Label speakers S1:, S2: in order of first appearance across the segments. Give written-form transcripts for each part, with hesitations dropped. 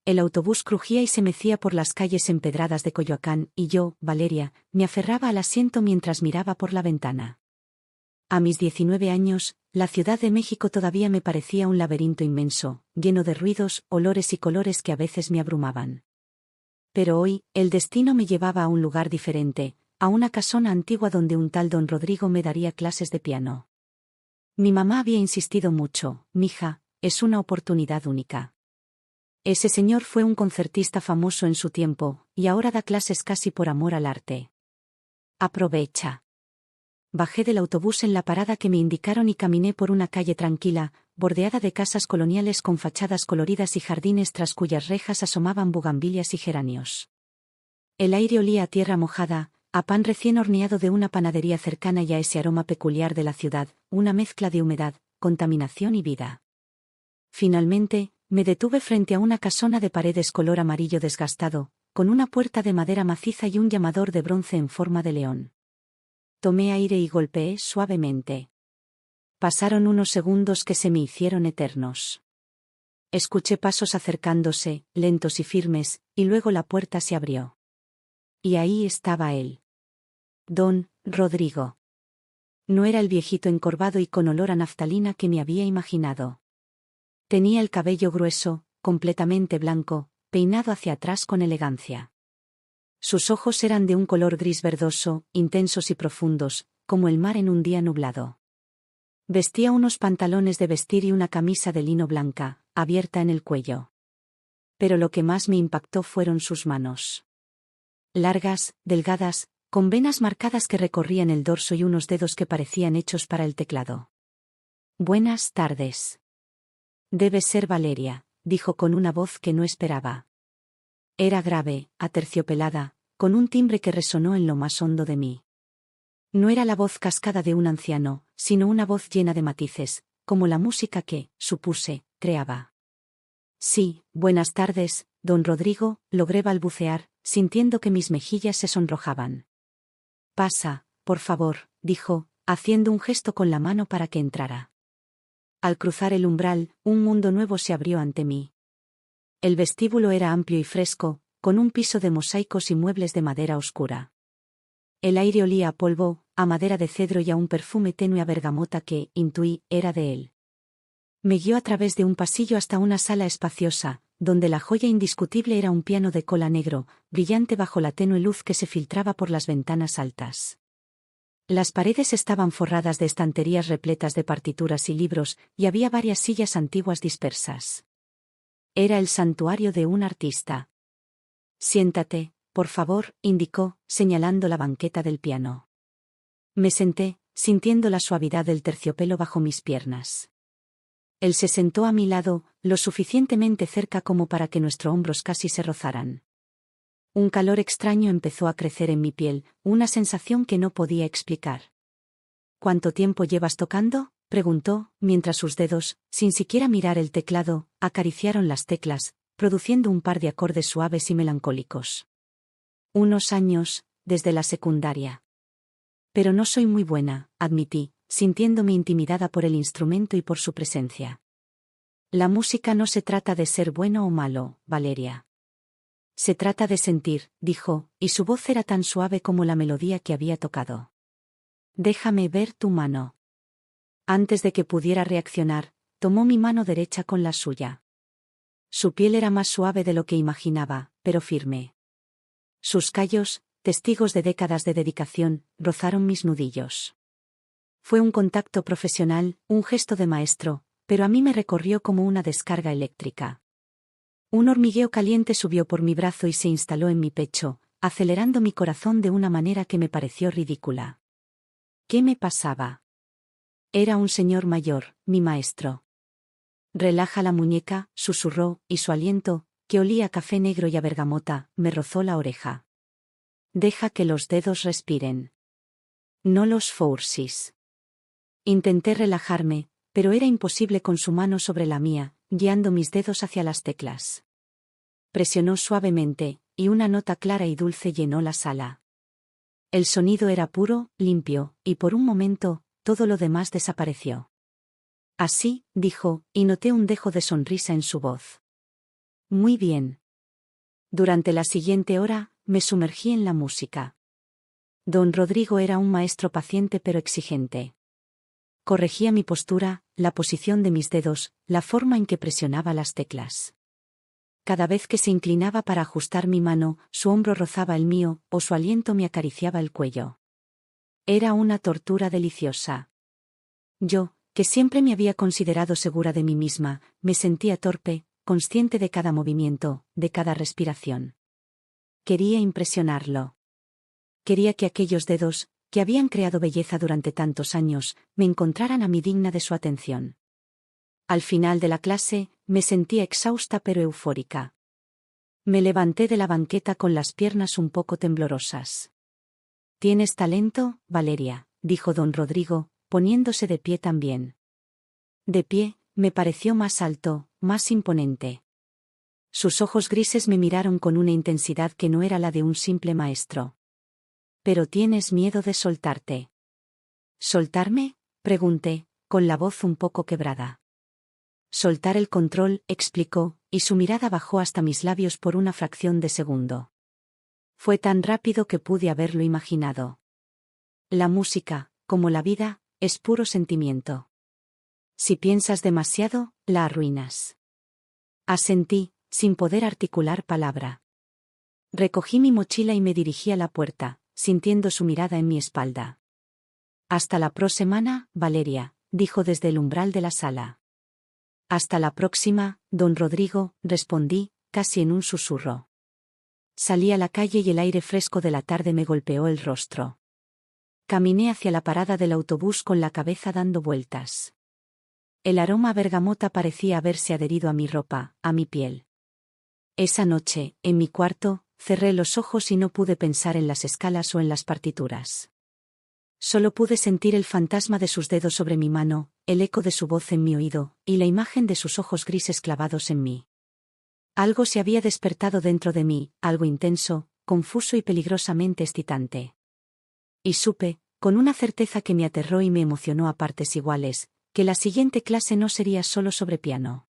S1: El autobús crujía y se mecía por las calles empedradas de Coyoacán, y yo, Valeria, me aferraba al asiento mientras miraba por la ventana. A mis 19 años, la Ciudad de México todavía me parecía un laberinto inmenso, lleno de ruidos, olores y colores que a veces me abrumaban. Pero hoy, el destino me llevaba a un lugar diferente, a una casona antigua donde un tal don Rodrigo me daría clases de piano. Mi mamá había insistido mucho: mija, es una oportunidad única. Ese señor fue un concertista famoso en su tiempo, y ahora da clases casi por amor al arte. Aprovecha. Bajé del autobús en la parada que me indicaron y caminé por una calle tranquila, bordeada de casas coloniales con fachadas coloridas y jardines tras cuyas rejas asomaban bugambilias y geranios. El aire olía a tierra mojada, a pan recién horneado de una panadería cercana y a ese aroma peculiar de la ciudad, una mezcla de humedad, contaminación y vida. Finalmente, me detuve frente a una casona de paredes color amarillo desgastado, con una puerta de madera maciza y un llamador de bronce en forma de león. Tomé aire y golpeé suavemente. Pasaron unos segundos que se me hicieron eternos. Escuché pasos acercándose, lentos y firmes, y luego la puerta se abrió. Y ahí estaba él. Don Rodrigo. No era el viejito encorvado y con olor a naftalina que me había imaginado. Tenía el cabello grueso, completamente blanco, peinado hacia atrás con elegancia. Sus ojos eran de un color gris verdoso, intensos y profundos, como el mar en un día nublado. Vestía unos pantalones de vestir y una camisa de lino blanca, abierta en el cuello. Pero lo que más me impactó fueron sus manos. Largas, delgadas, con venas marcadas que recorrían el dorso y unos dedos que parecían hechos para el teclado. Buenas tardes. Debe ser Valeria, dijo con una voz que no esperaba. Era grave, aterciopelada, con un timbre que resonó en lo más hondo de mí. No era la voz cascada de un anciano, sino una voz llena de matices, como la música que, supuse, creaba. Sí, buenas tardes, don Rodrigo, logré balbucear, sintiendo que mis mejillas se sonrojaban. Pasa, por favor, dijo, haciendo un gesto con la mano para que entrara. Al cruzar el umbral, un mundo nuevo se abrió ante mí. El vestíbulo era amplio y fresco, con un piso de mosaicos y muebles de madera oscura. El aire olía a polvo, a madera de cedro y a un perfume tenue a bergamota que, intuí, era de él. Me guió a través de un pasillo hasta una sala espaciosa, donde la joya indiscutible era un piano de cola negro, brillante bajo la tenue luz que se filtraba por las ventanas altas. Las paredes estaban forradas de estanterías repletas de partituras y libros, y había varias sillas antiguas dispersas. Era el santuario de un artista. Siéntate, por favor, indicó, señalando la banqueta del piano. Me senté, sintiendo la suavidad del terciopelo bajo mis piernas. Él se sentó a mi lado, lo suficientemente cerca como para que nuestros hombros casi se rozaran. Un calor extraño empezó a crecer en mi piel, una sensación que no podía explicar. ¿Cuánto tiempo llevas tocando?, preguntó, mientras sus dedos, sin siquiera mirar el teclado, acariciaron las teclas, produciendo un par de acordes suaves y melancólicos. Unos años, desde la secundaria. Pero no soy muy buena, admití, sintiéndome intimidada por el instrumento y por su presencia. La música no se trata de ser bueno o malo, Valeria. Se trata de sentir, dijo, y su voz era tan suave como la melodía que había tocado. Déjame ver tu mano. Antes de que pudiera reaccionar, tomó mi mano derecha con la suya. Su piel era más suave de lo que imaginaba, pero firme. Sus callos, testigos de décadas de dedicación, rozaron mis nudillos. Fue un contacto profesional, un gesto de maestro, pero a mí me recorrió como una descarga eléctrica. Un hormigueo caliente subió por mi brazo y se instaló en mi pecho, acelerando mi corazón de una manera que me pareció ridícula. ¿Qué me pasaba? Era un señor mayor, mi maestro. Relaja la muñeca, susurró, y su aliento, que olía a café negro y a bergamota, me rozó la oreja. Deja que los dedos respiren. No los forcis. Intenté relajarme, pero era imposible con su mano sobre la mía, guiando mis dedos hacia las teclas. Presionó suavemente, y una nota clara y dulce llenó la sala. El sonido era puro, limpio, y por un momento, todo lo demás desapareció. Así, dijo, y noté un dejo de sonrisa en su voz. Muy bien. Durante la siguiente hora, me sumergí en la música. Don Rodrigo era un maestro paciente pero exigente. Corregía mi postura, la posición de mis dedos, la forma en que presionaba las teclas. Cada vez que se inclinaba para ajustar mi mano, su hombro rozaba el mío, o su aliento me acariciaba el cuello. Era una tortura deliciosa. Yo, que siempre me había considerado segura de mí misma, me sentía torpe, consciente de cada movimiento, de cada respiración. Quería impresionarlo. Quería que aquellos dedos, que habían creado belleza durante tantos años, me encontraran a mí digna de su atención. Al final de la clase, me sentía exhausta pero eufórica. Me levanté de la banqueta con las piernas un poco temblorosas. «¿Tienes talento, Valeria?», dijo don Rodrigo, poniéndose de pie también. De pie, me pareció más alto, más imponente. Sus ojos grises me miraron con una intensidad que no era la de un simple maestro. «¿Pero tienes miedo de soltarte?» «¿Soltarme?», pregunté, con la voz un poco quebrada. «Soltar el control», explicó, y su mirada bajó hasta mis labios por una fracción de segundo. Fue tan rápido que pude haberlo imaginado. La música, como la vida, es puro sentimiento. Si piensas demasiado, la arruinas. Asentí, sin poder articular palabra. Recogí mi mochila y me dirigí a la puerta, sintiendo su mirada en mi espalda. «Hasta la próxima semana, Valeria», dijo desde el umbral de la sala. «Hasta la próxima, don Rodrigo», respondí, casi en un susurro. Salí a la calle y el aire fresco de la tarde me golpeó el rostro. Caminé hacia la parada del autobús con la cabeza dando vueltas. El aroma a bergamota parecía haberse adherido a mi ropa, a mi piel. Esa noche, en mi cuarto, cerré los ojos y no pude pensar en las escalas o en las partituras. Solo pude sentir el fantasma de sus dedos sobre mi mano, el eco de su voz en mi oído, y la imagen de sus ojos grises clavados en mí. Algo se había despertado dentro de mí, algo intenso, confuso y peligrosamente excitante. Y supe, con una certeza que me aterró y me emocionó a partes iguales, que la siguiente clase no sería solo sobre piano.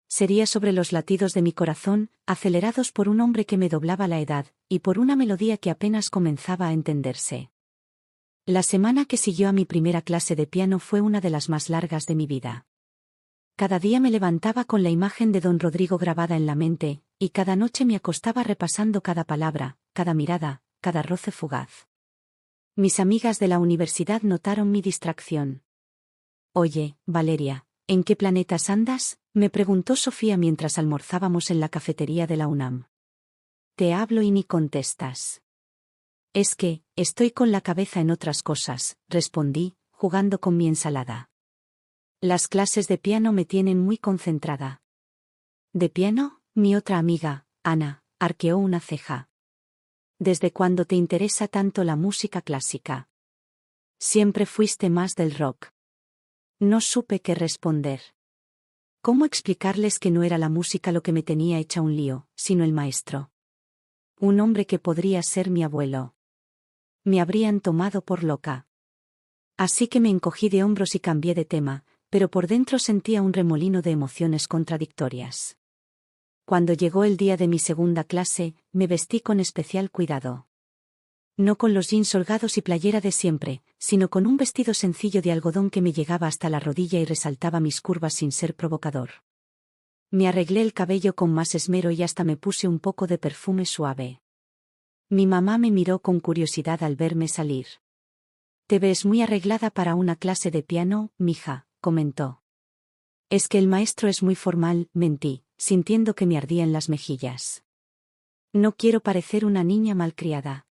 S1: Sería sobre los latidos de mi corazón, acelerados por un hombre que me doblaba la edad, y por una melodía que apenas comenzaba a entenderse. La semana que siguió a mi primera clase de piano fue una de las más largas de mi vida. Cada día me levantaba con la imagen de don Rodrigo grabada en la mente, y cada noche me acostaba repasando cada palabra, cada mirada, cada roce fugaz. Mis amigas de la universidad notaron mi distracción. «Oye, Valeria, ¿en qué planetas andas?», me preguntó Sofía mientras almorzábamos en la cafetería de la UNAM. «Te hablo y ni contestas». «Es que, estoy con la cabeza en otras cosas», respondí, jugando con mi ensalada. «Las clases de piano me tienen muy concentrada». «¿De piano?», mi otra amiga, Ana, arqueó una ceja. «¿Desde cuándo te interesa tanto la música clásica?». «Siempre fuiste más del rock». No supe qué responder. ¿Cómo explicarles que no era la música lo que me tenía hecha un lío, sino el maestro? Un hombre que podría ser mi abuelo. Me habrían tomado por loca. Así que me encogí de hombros y cambié de tema, pero por dentro sentía un remolino de emociones contradictorias. Cuando llegó el día de mi segunda clase, me vestí con especial cuidado. No con los jeans holgados y playera de siempre, sino con un vestido sencillo de algodón que me llegaba hasta la rodilla y resaltaba mis curvas sin ser provocador. Me arreglé el cabello con más esmero y hasta me puse un poco de perfume suave. Mi mamá me miró con curiosidad al verme salir. «Te ves muy arreglada para una clase de piano, mija», comentó. «Es que el maestro es muy formal», mentí, sintiendo que me ardían las mejillas. «No quiero parecer una niña malcriada».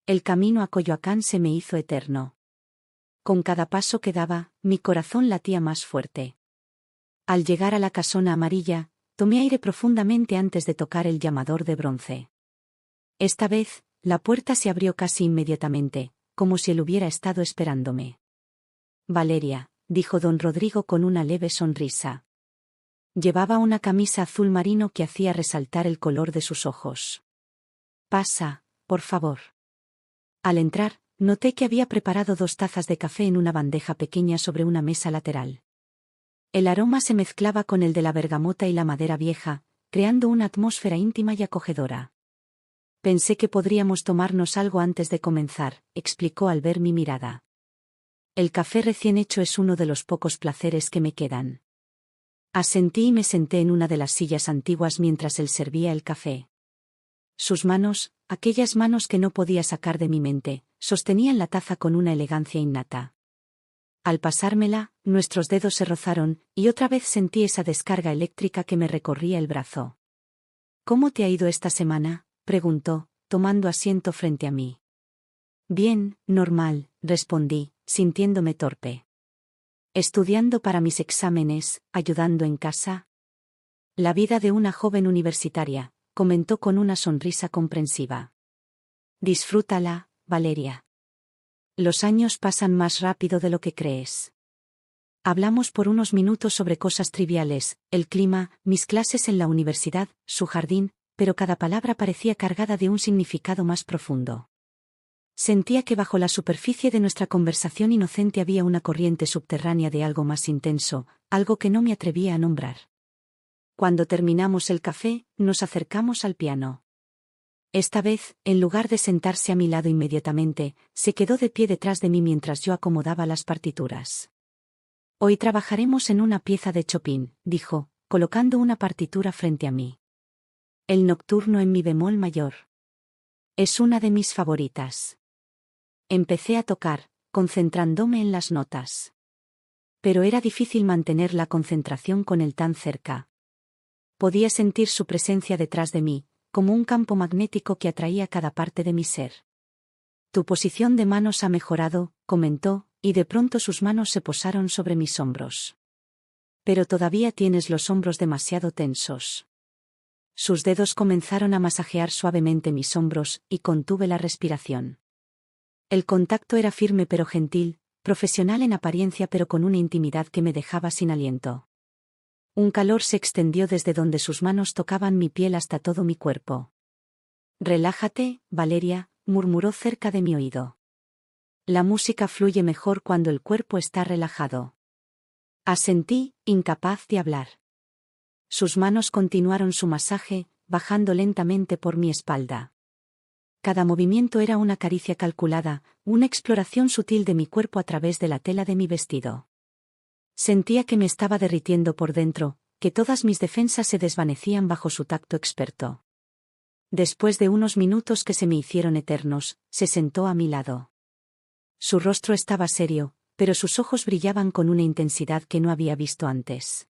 S1: El camino a Coyoacán se me hizo eterno. Con cada paso que daba, mi corazón latía más fuerte. Al llegar a la casona amarilla, tomé aire profundamente antes de tocar el llamador de bronce. Esta vez, la puerta se abrió casi inmediatamente, como si él hubiera estado esperándome. «Valeria», dijo don Rodrigo con una leve sonrisa. Llevaba una camisa azul marino que hacía resaltar el color de sus ojos. «Pasa, por favor». Al entrar, noté que había preparado 2 tazas de café en una bandeja pequeña sobre una mesa lateral. El aroma se mezclaba con el de la bergamota y la madera vieja, creando una atmósfera íntima y acogedora. Pensé que podríamos tomarnos algo antes de comenzar, explicó al ver mi mirada. El café recién hecho es uno de los pocos placeres que me quedan. Asentí y me senté en una de las sillas antiguas mientras él servía el café. Sus manos, aquellas manos que no podía sacar de mi mente, sostenían la taza con una elegancia innata. Al pasármela, nuestros dedos se rozaron, y otra vez sentí esa descarga eléctrica que me recorría el brazo. ¿Cómo te ha ido esta semana?, preguntó, tomando asiento frente a mí. Bien, normal, respondí, sintiéndome torpe. Estudiando para mis exámenes, ayudando en casa. La vida de una joven universitaria, comentó con una sonrisa comprensiva. Disfrútala, Valeria. Los años pasan más rápido de lo que crees. Hablamos por unos minutos sobre cosas triviales, el clima, mis clases en la universidad, su jardín, pero cada palabra parecía cargada de un significado más profundo. Sentía que bajo la superficie de nuestra conversación inocente había una corriente subterránea de algo más intenso, algo que no me atrevía a nombrar. Cuando terminamos el café, nos acercamos al piano. Esta vez, en lugar de sentarse a mi lado inmediatamente, se quedó de pie detrás de mí mientras yo acomodaba las partituras. Hoy trabajaremos en una pieza de Chopin, dijo, colocando una partitura frente a mí. El nocturno en mi bemol mayor. Es una de mis favoritas. Empecé a tocar, concentrándome en las notas. Pero era difícil mantener la concentración con él tan cerca. Podía sentir su presencia detrás de mí, como un campo magnético que atraía cada parte de mi ser. Tu posición de manos ha mejorado, comentó, y de pronto sus manos se posaron sobre mis hombros. Pero todavía tienes los hombros demasiado tensos. Sus dedos comenzaron a masajear suavemente mis hombros, y contuve la respiración. El contacto era firme pero gentil, profesional en apariencia pero con una intimidad que me dejaba sin aliento. Un calor se extendió desde donde sus manos tocaban mi piel hasta todo mi cuerpo. Relájate, Valeria, murmuró cerca de mi oído. La música fluye mejor cuando el cuerpo está relajado. Asentí, incapaz de hablar. Sus manos continuaron su masaje, bajando lentamente por mi espalda. Cada movimiento era una caricia calculada, una exploración sutil de mi cuerpo a través de la tela de mi vestido. Sentía que me estaba derritiendo por dentro, que todas mis defensas se desvanecían bajo su tacto experto. Después de unos minutos que se me hicieron eternos, se sentó a mi lado. Su rostro estaba serio, pero sus ojos brillaban con una intensidad que no había visto antes.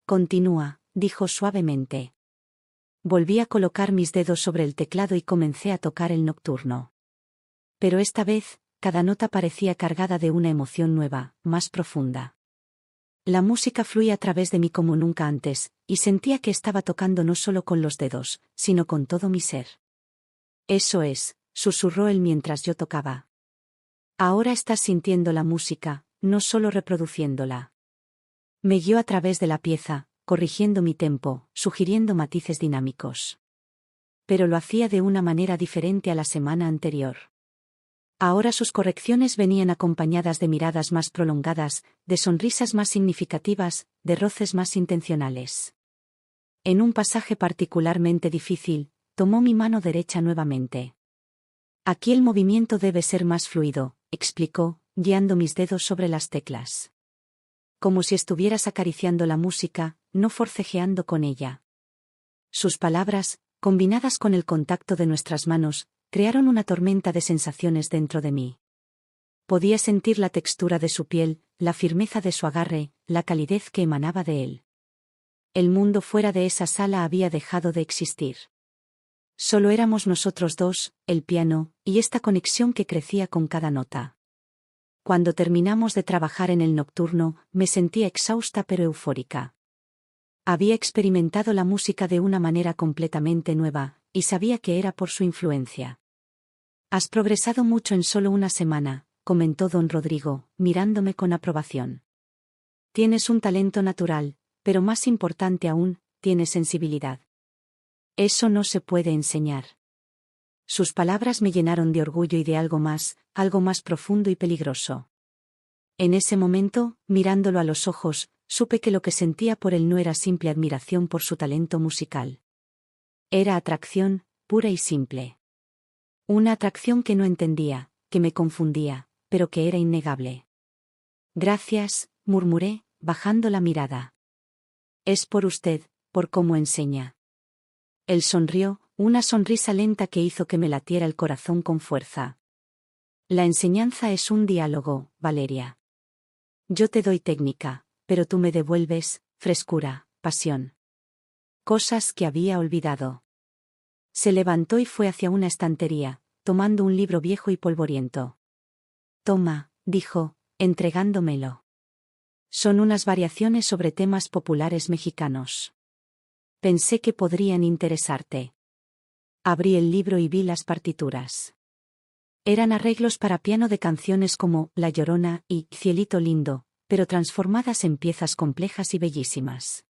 S1: Continúa, dijo suavemente. Volví a colocar mis dedos sobre el teclado y comencé a tocar el nocturno. Pero esta vez, cada nota parecía cargada de una emoción nueva, más profunda. La música fluía a través de mí como nunca antes, y sentía que estaba tocando no solo con los dedos, sino con todo mi ser. Eso es, susurró él mientras yo tocaba. Ahora estás sintiendo la música, no solo reproduciéndola. Me guió a través de la pieza, corrigiendo mi tempo, sugiriendo matices dinámicos. Pero lo hacía de una manera diferente a la semana anterior. Ahora sus correcciones venían acompañadas de miradas más prolongadas, de sonrisas más significativas, de roces más intencionales. En un pasaje particularmente difícil, tomó mi mano derecha nuevamente. Aquí el movimiento debe ser más fluido, explicó, guiando mis dedos sobre las teclas. Como si estuvieras acariciando la música, no forcejeando con ella. Sus palabras, combinadas con el contacto de nuestras manos, crearon una tormenta de sensaciones dentro de mí. Podía sentir la textura de su piel, la firmeza de su agarre, la calidez que emanaba de él. El mundo fuera de esa sala había dejado de existir. Solo éramos nosotros dos, el piano, y esta conexión que crecía con cada nota. Cuando terminamos de trabajar en el nocturno, me sentía exhausta pero eufórica. Había experimentado la música de una manera completamente nueva, y sabía que era por su influencia. Has progresado mucho en solo una semana, comentó don Rodrigo, mirándome con aprobación. Tienes un talento natural, pero más importante aún, tienes sensibilidad. Eso no se puede enseñar. Sus palabras me llenaron de orgullo y de algo más profundo y peligroso. En ese momento, mirándolo a los ojos, supe que lo que sentía por él no era simple admiración por su talento musical. Era atracción, pura y simple. Una atracción que no entendía, que me confundía, pero que era innegable. Gracias, murmuré, bajando la mirada. Es por usted, por cómo enseña. Él sonrió, una sonrisa lenta que hizo que me latiera el corazón con fuerza. La enseñanza es un diálogo, Valeria. Yo te doy técnica, pero tú me devuelves frescura, pasión. Cosas que había olvidado. Se levantó y fue hacia una estantería, tomando un libro viejo y polvoriento. Toma, dijo, entregándomelo. Son unas variaciones sobre temas populares mexicanos. Pensé que podrían interesarte. Abrí el libro y vi las partituras. Eran arreglos para piano de canciones como La Llorona y Cielito Lindo, pero transformadas en piezas complejas y bellísimas.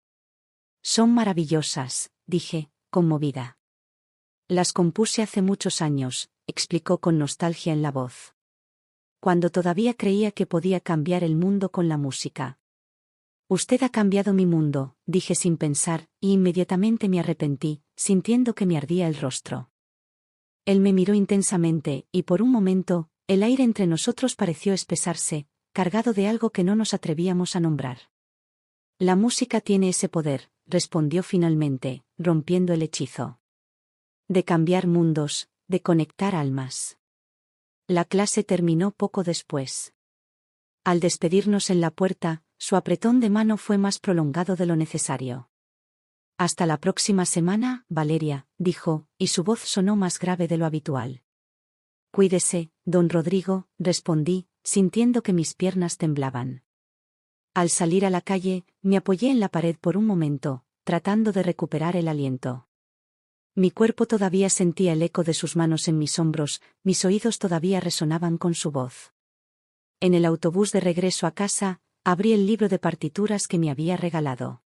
S1: Son maravillosas, dije, conmovida. Las compuse hace muchos años, explicó con nostalgia en la voz. Cuando todavía creía que podía cambiar el mundo con la música. Usted ha cambiado mi mundo, dije sin pensar, y inmediatamente me arrepentí, sintiendo que me ardía el rostro. Él me miró intensamente, y por un momento, el aire entre nosotros pareció espesarse, cargado de algo que no nos atrevíamos a nombrar. La música tiene ese poder, respondió finalmente, rompiendo el hechizo. De cambiar mundos, de conectar almas. La clase terminó poco después. Al despedirnos en la puerta, su apretón de mano fue más prolongado de lo necesario. Hasta la próxima semana, Valeria, dijo, y su voz sonó más grave de lo habitual. Cuídese, don Rodrigo, respondí, sintiendo que mis piernas temblaban. Al salir a la calle, me apoyé en la pared por un momento, tratando de recuperar el aliento. Mi cuerpo todavía sentía el eco de sus manos en mis hombros, mis oídos todavía resonaban con su voz. En el autobús de regreso a casa, abrí el libro de partituras que me había regalado.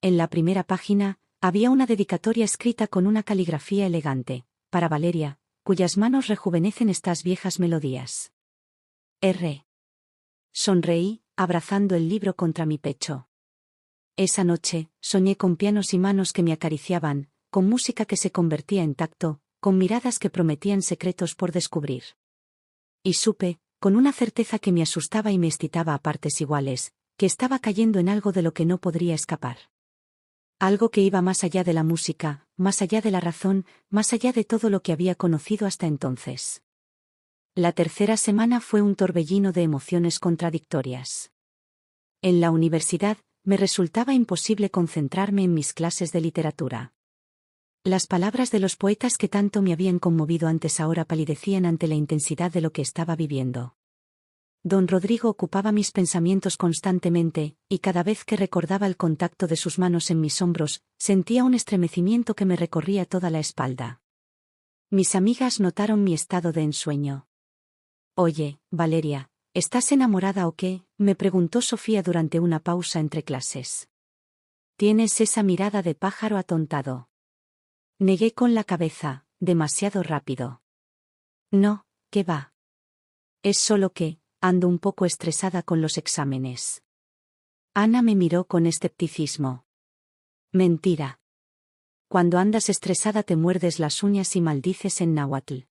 S1: En la primera página, había una dedicatoria escrita con una caligrafía elegante, para Valeria, cuyas manos rejuvenecen estas viejas melodías. R. Sonreí, abrazando el libro contra mi pecho. Esa noche, soñé con pianos y manos que me acariciaban, con música que se convertía en tacto, con miradas que prometían secretos por descubrir. Y supe, con una certeza que me asustaba y me excitaba a partes iguales, que estaba cayendo en algo de lo que no podría escapar. Algo que iba más allá de la música, más allá de la razón, más allá de todo lo que había conocido hasta entonces. La tercera semana fue un torbellino de emociones contradictorias. En la universidad, me resultaba imposible concentrarme en mis clases de literatura. Las palabras de los poetas que tanto me habían conmovido antes ahora palidecían ante la intensidad de lo que estaba viviendo. Don Rodrigo ocupaba mis pensamientos constantemente, y cada vez que recordaba el contacto de sus manos en mis hombros, sentía un estremecimiento que me recorría toda la espalda. Mis amigas notaron mi estado de ensueño. Oye, Valeria, ¿estás enamorada o qué?, me preguntó Sofía durante una pausa entre clases. Tienes esa mirada de pájaro atontado. Negué con la cabeza, demasiado rápido. No, ¿qué va? Es solo que, ando un poco estresada con los exámenes. Ana me miró con escepticismo. Mentira. Cuando andas estresada te muerdes las uñas y maldices en náhuatl.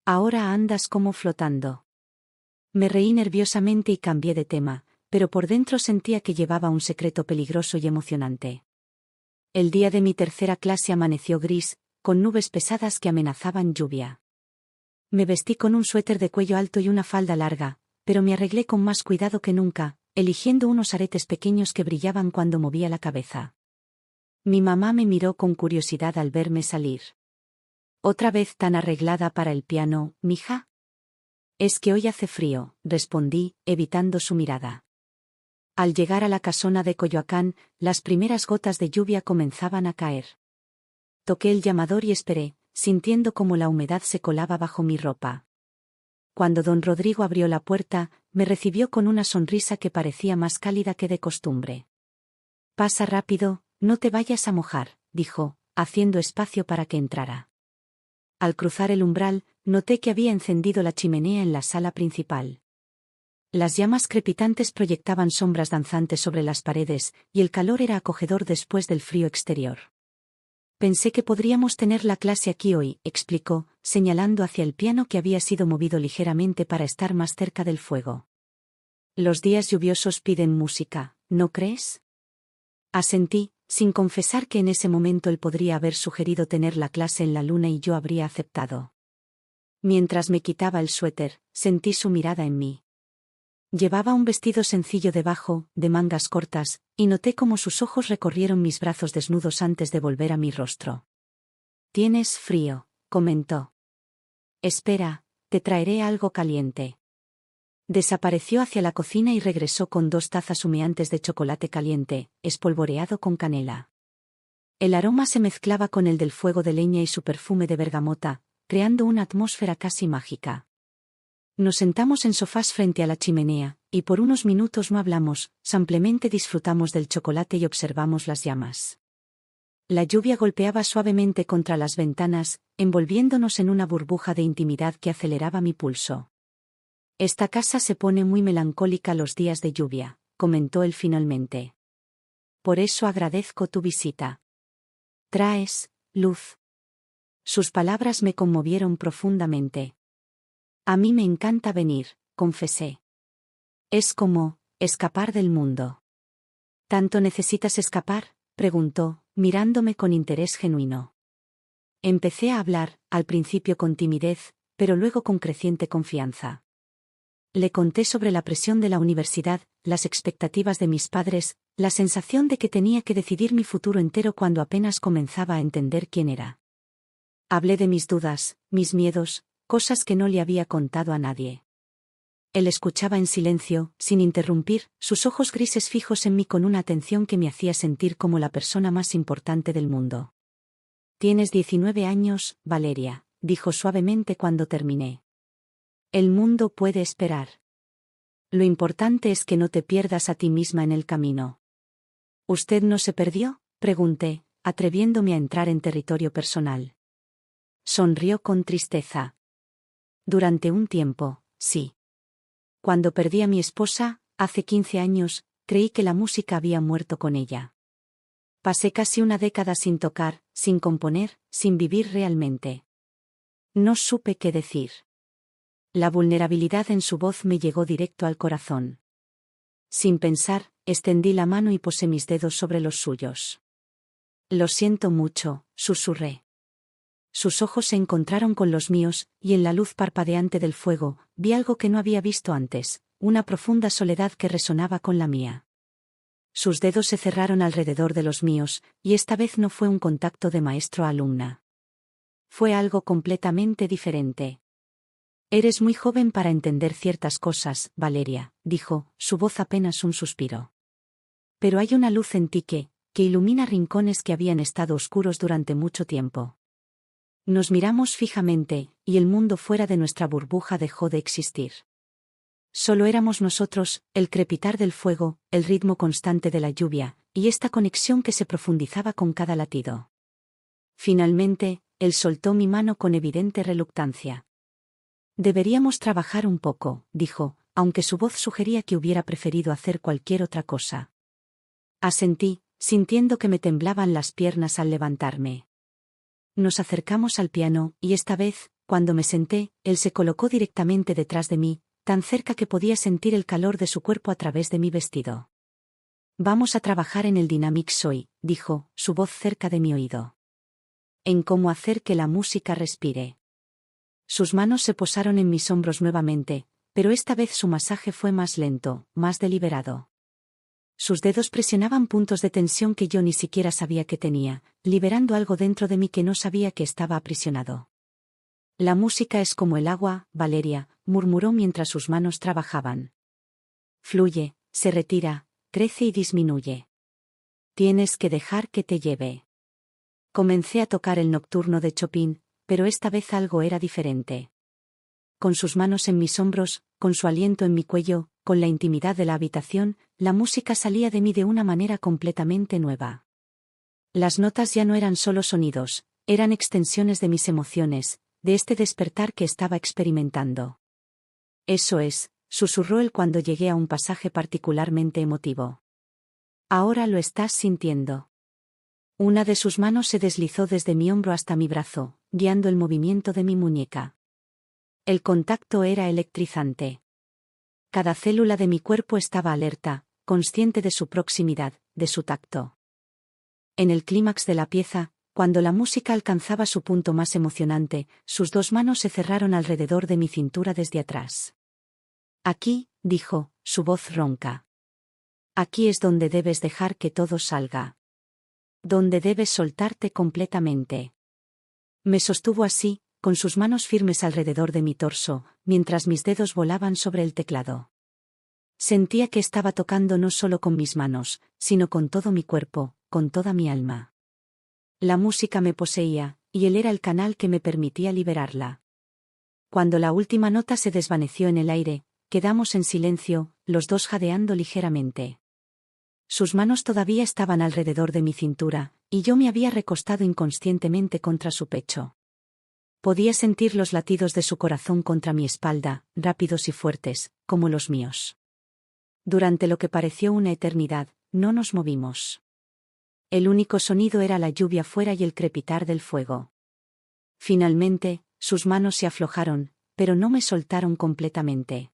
S1: Ahora andas como flotando. Me reí nerviosamente y cambié de tema, pero por dentro sentía que llevaba un secreto peligroso y emocionante. El día de mi tercera clase amaneció gris, con nubes pesadas que amenazaban lluvia. Me vestí con un suéter de cuello alto y una falda larga, pero me arreglé con más cuidado que nunca, eligiendo unos aretes pequeños que brillaban cuando movía la cabeza. Mi mamá me miró con curiosidad al verme salir. ¿Otra vez tan arreglada para el piano, mija? Es que hoy hace frío, respondí, evitando su mirada. Al llegar a la casona de Coyoacán, las primeras gotas de lluvia comenzaban a caer. Toqué el llamador y esperé, sintiendo como la humedad se colaba bajo mi ropa. Cuando don Rodrigo abrió la puerta, me recibió con una sonrisa que parecía más cálida que de costumbre. Pasa rápido, no te vayas a mojar, dijo, haciendo espacio para que entrara. Al cruzar el umbral, noté que había encendido la chimenea en la sala principal. Las llamas crepitantes proyectaban sombras danzantes sobre las paredes, y el calor era acogedor después del frío exterior. Pensé que podríamos tener la clase aquí hoy, explicó, señalando hacia el piano que había sido movido ligeramente para estar más cerca del fuego. Los días lluviosos piden música, ¿no crees? Asentí, sin confesar que en ese momento él podría haber sugerido tener la clase en la luna y yo habría aceptado. Mientras me quitaba el suéter, sentí su mirada en mí. Llevaba un vestido sencillo debajo, de mangas cortas, y noté cómo sus ojos recorrieron mis brazos desnudos antes de volver a mi rostro. «Tienes frío», comentó. «Espera, te traeré algo caliente». Desapareció hacia la cocina y regresó con 2 tazas humeantes de chocolate caliente, espolvoreado con canela. El aroma se mezclaba con el del fuego de leña y su perfume de bergamota, creando una atmósfera casi mágica. Nos sentamos en sofás frente a la chimenea, y por unos minutos no hablamos, simplemente disfrutamos del chocolate y observamos las llamas. La lluvia golpeaba suavemente contra las ventanas, envolviéndonos en una burbuja de intimidad que aceleraba mi pulso. «Esta casa se pone muy melancólica los días de lluvia», comentó él finalmente. «Por eso agradezco tu visita. Traes luz». Sus palabras me conmovieron profundamente. «A mí me encanta venir», confesé. «Es como escapar del mundo». «¿Tanto necesitas escapar?», preguntó, mirándome con interés genuino. Empecé a hablar, al principio con timidez, pero luego con creciente confianza. Le conté sobre la presión de la universidad, las expectativas de mis padres, la sensación de que tenía que decidir mi futuro entero cuando apenas comenzaba a entender quién era. Hablé de mis dudas, mis miedos, cosas que no le había contado a nadie. Él escuchaba en silencio, sin interrumpir, sus ojos grises fijos en mí con una atención que me hacía sentir como la persona más importante del mundo. «Tienes 19 años, Valeria», dijo suavemente cuando terminé. «El mundo puede esperar. Lo importante es que no te pierdas a ti misma en el camino». «¿Usted no se perdió?», pregunté, atreviéndome a entrar en territorio personal. Sonrió con tristeza. «Durante un tiempo, sí. Cuando perdí a mi esposa, hace 15 años, creí que la música había muerto con ella. Pasé casi una década sin tocar, sin componer, sin vivir realmente. No supe qué decir». La vulnerabilidad en su voz me llegó directo al corazón. Sin pensar, extendí la mano y posé mis dedos sobre los suyos. «Lo siento mucho», susurré. Sus ojos se encontraron con los míos, y en la luz parpadeante del fuego, vi algo que no había visto antes, una profunda soledad que resonaba con la mía. Sus dedos se cerraron alrededor de los míos, y esta vez no fue un contacto de maestro a alumna. Fue algo completamente diferente. «Eres muy joven para entender ciertas cosas, Valeria», dijo, su voz apenas un suspiro. «Pero hay una luz en ti que ilumina rincones que habían estado oscuros durante mucho tiempo». Nos miramos fijamente, y el mundo fuera de nuestra burbuja dejó de existir. Solo éramos nosotros, el crepitar del fuego, el ritmo constante de la lluvia, y esta conexión que se profundizaba con cada latido. Finalmente, él soltó mi mano con evidente reluctancia. «Deberíamos trabajar un poco», dijo, aunque su voz sugería que hubiera preferido hacer cualquier otra cosa. Asentí, sintiendo que me temblaban las piernas al levantarme. Nos acercamos al piano, y esta vez, cuando me senté, él se colocó directamente detrás de mí, tan cerca que podía sentir el calor de su cuerpo a través de mi vestido. «Vamos a trabajar en el Dynamics hoy», dijo, su voz cerca de mi oído. «En cómo hacer que la música respire». Sus manos se posaron en mis hombros nuevamente, pero esta vez su masaje fue más lento, más deliberado. Sus dedos presionaban puntos de tensión que yo ni siquiera sabía que tenía, liberando algo dentro de mí que no sabía que estaba aprisionado. «La música es como el agua, Valeria», murmuró mientras sus manos trabajaban. «Fluye, se retira, crece y disminuye. Tienes que dejar que te lleve». Comencé a tocar el nocturno de Chopin, pero esta vez algo era diferente. Con sus manos en mis hombros, con su aliento en mi cuello, con la intimidad de la habitación, la música salía de mí de una manera completamente nueva. Las notas ya no eran solo sonidos, eran extensiones de mis emociones, de este despertar que estaba experimentando. «Eso es», susurró él cuando llegué a un pasaje particularmente emotivo. Ahora lo estás sintiendo. Una de sus manos se deslizó desde mi hombro hasta mi brazo, guiando el movimiento de mi muñeca. El contacto era electrizante. Cada célula de mi cuerpo estaba alerta, consciente de su proximidad, de su tacto. En el clímax de la pieza, cuando la música alcanzaba su punto más emocionante, sus dos manos se cerraron alrededor de mi cintura desde atrás. Aquí, dijo, su voz ronca. Aquí es donde debes dejar que todo salga. Donde debes soltarte completamente. Me sostuvo así, con sus manos firmes alrededor de mi torso, mientras mis dedos volaban sobre el teclado. Sentía que estaba tocando no solo con mis manos, sino con todo mi cuerpo, con toda mi alma. La música me poseía, y él era el canal que me permitía liberarla. Cuando la última nota se desvaneció en el aire, quedamos en silencio, los dos jadeando ligeramente. Sus manos todavía estaban alrededor de mi cintura, y yo me había recostado inconscientemente contra su pecho. Podía sentir los latidos de su corazón contra mi espalda, rápidos y fuertes, como los míos. Durante lo que pareció una eternidad, no nos movimos. El único sonido era la lluvia fuera y el crepitar del fuego. Finalmente, sus manos se aflojaron, pero no me soltaron completamente.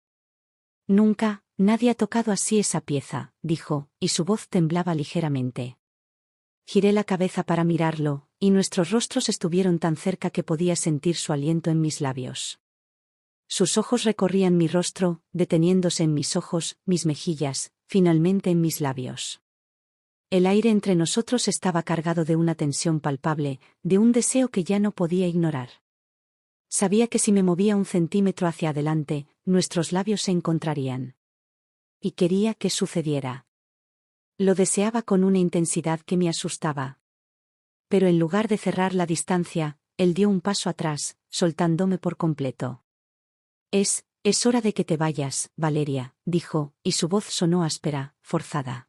S1: Nunca, nadie ha tocado así esa pieza, dijo, y su voz temblaba ligeramente. Giré la cabeza para mirarlo, y nuestros rostros estuvieron tan cerca que podía sentir su aliento en mis labios. Sus ojos recorrían mi rostro, deteniéndose en mis ojos, mis mejillas, finalmente en mis labios. El aire entre nosotros estaba cargado de una tensión palpable, de un deseo que ya no podía ignorar. Sabía que si me movía un centímetro hacia adelante, nuestros labios se encontrarían. Y quería que sucediera. Lo deseaba con una intensidad que me asustaba. Pero en lugar de cerrar la distancia, él dio un paso atrás, soltándome por completo. Es hora de que te vayas, Valeria, dijo, y su voz sonó áspera, forzada.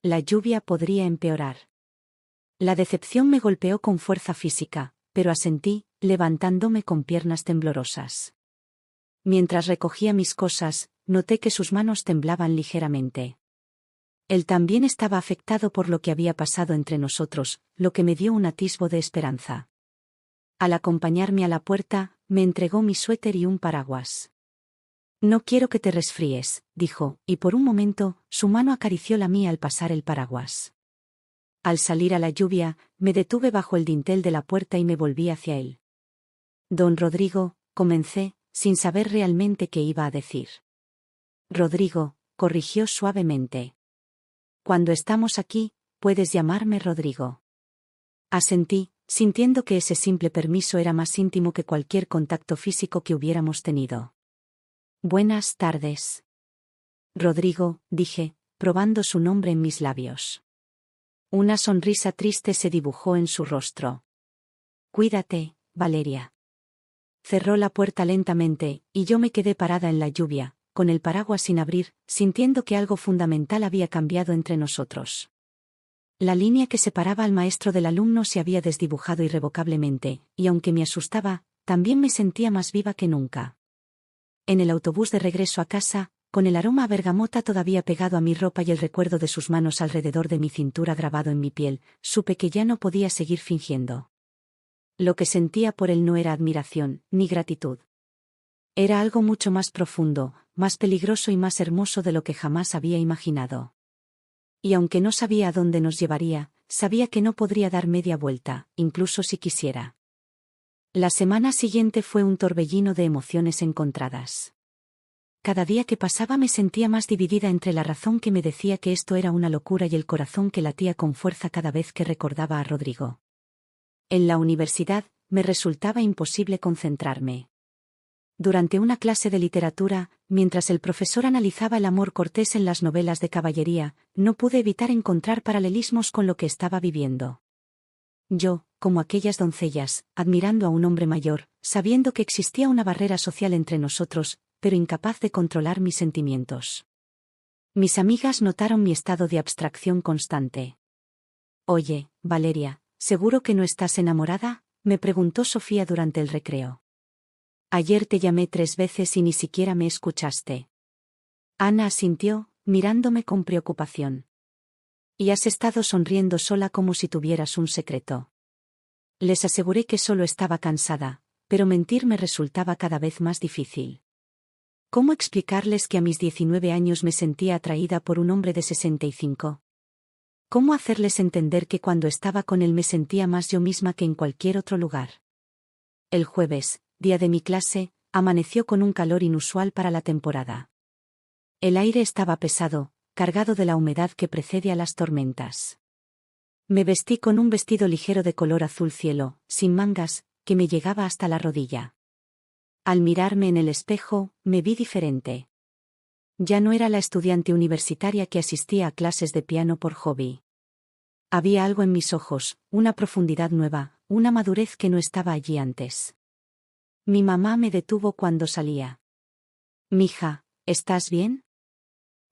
S1: La lluvia podría empeorar. La decepción me golpeó con fuerza física, pero asentí, levantándome con piernas temblorosas. Mientras recogía mis cosas, noté que sus manos temblaban ligeramente. Él también estaba afectado por lo que había pasado entre nosotros, lo que me dio un atisbo de esperanza. Al acompañarme a la puerta, me entregó mi suéter y un paraguas. No quiero que te resfríes, dijo, y por un momento, su mano acarició la mía al pasar el paraguas. Al salir a la lluvia, me detuve bajo el dintel de la puerta y me volví hacia él. Don Rodrigo, comencé, sin saber realmente qué iba a decir. Rodrigo, corrigió suavemente. Cuando estamos aquí, puedes llamarme Rodrigo. Asentí, sintiendo que ese simple permiso era más íntimo que cualquier contacto físico que hubiéramos tenido. Buenas tardes. Rodrigo, dije, probando su nombre en mis labios. Una sonrisa triste se dibujó en su rostro. Cuídate, Valeria. Cerró la puerta lentamente, y yo me quedé parada en la lluvia, con el paraguas sin abrir, sintiendo que algo fundamental había cambiado entre nosotros. La línea que separaba al maestro del alumno se había desdibujado irrevocablemente, y aunque me asustaba, también me sentía más viva que nunca. En el autobús de regreso a casa, con el aroma a bergamota todavía pegado a mi ropa y el recuerdo de sus manos alrededor de mi cintura grabado en mi piel, supe que ya no podía seguir fingiendo. Lo que sentía por él no era admiración, ni gratitud. Era algo mucho más profundo, más peligroso y más hermoso de lo que jamás había imaginado. Y aunque no sabía a dónde nos llevaría, sabía que no podría dar media vuelta, incluso si quisiera. La semana siguiente fue un torbellino de emociones encontradas. Cada día que pasaba me sentía más dividida entre la razón que me decía que esto era una locura y el corazón que latía con fuerza cada vez que recordaba a Rodrigo. En la universidad, me resultaba imposible concentrarme. Durante una clase de literatura, mientras el profesor analizaba el amor cortés en las novelas de caballería, no pude evitar encontrar paralelismos con lo que estaba viviendo. Yo, como aquellas doncellas, admirando a un hombre mayor, sabiendo que existía una barrera social entre nosotros, pero incapaz de controlar mis sentimientos. Mis amigas notaron mi estado de abstracción constante. Oye, Valeria, ¿seguro que no estás enamorada?, me preguntó Sofía durante el recreo. Ayer te llamé 3 veces y ni siquiera me escuchaste. Ana asintió, mirándome con preocupación. Y has estado sonriendo sola como si tuvieras un secreto. Les aseguré que solo estaba cansada, pero mentir me resultaba cada vez más difícil. ¿Cómo explicarles que a mis 19 años me sentía atraída por un hombre de 65? ¿Cómo hacerles entender que cuando estaba con él me sentía más yo misma que en cualquier otro lugar? El jueves, día de mi clase, amaneció con un calor inusual para la temporada. El aire estaba pesado, cargado de la humedad que precede a las tormentas. Me vestí con un vestido ligero de color azul cielo, sin mangas, que me llegaba hasta la rodilla. Al mirarme en el espejo, me vi diferente. Ya no era la estudiante universitaria que asistía a clases de piano por hobby. Había algo en mis ojos, una profundidad nueva, una madurez que no estaba allí antes. Mi mamá me detuvo cuando salía. «Mija, ¿estás bien?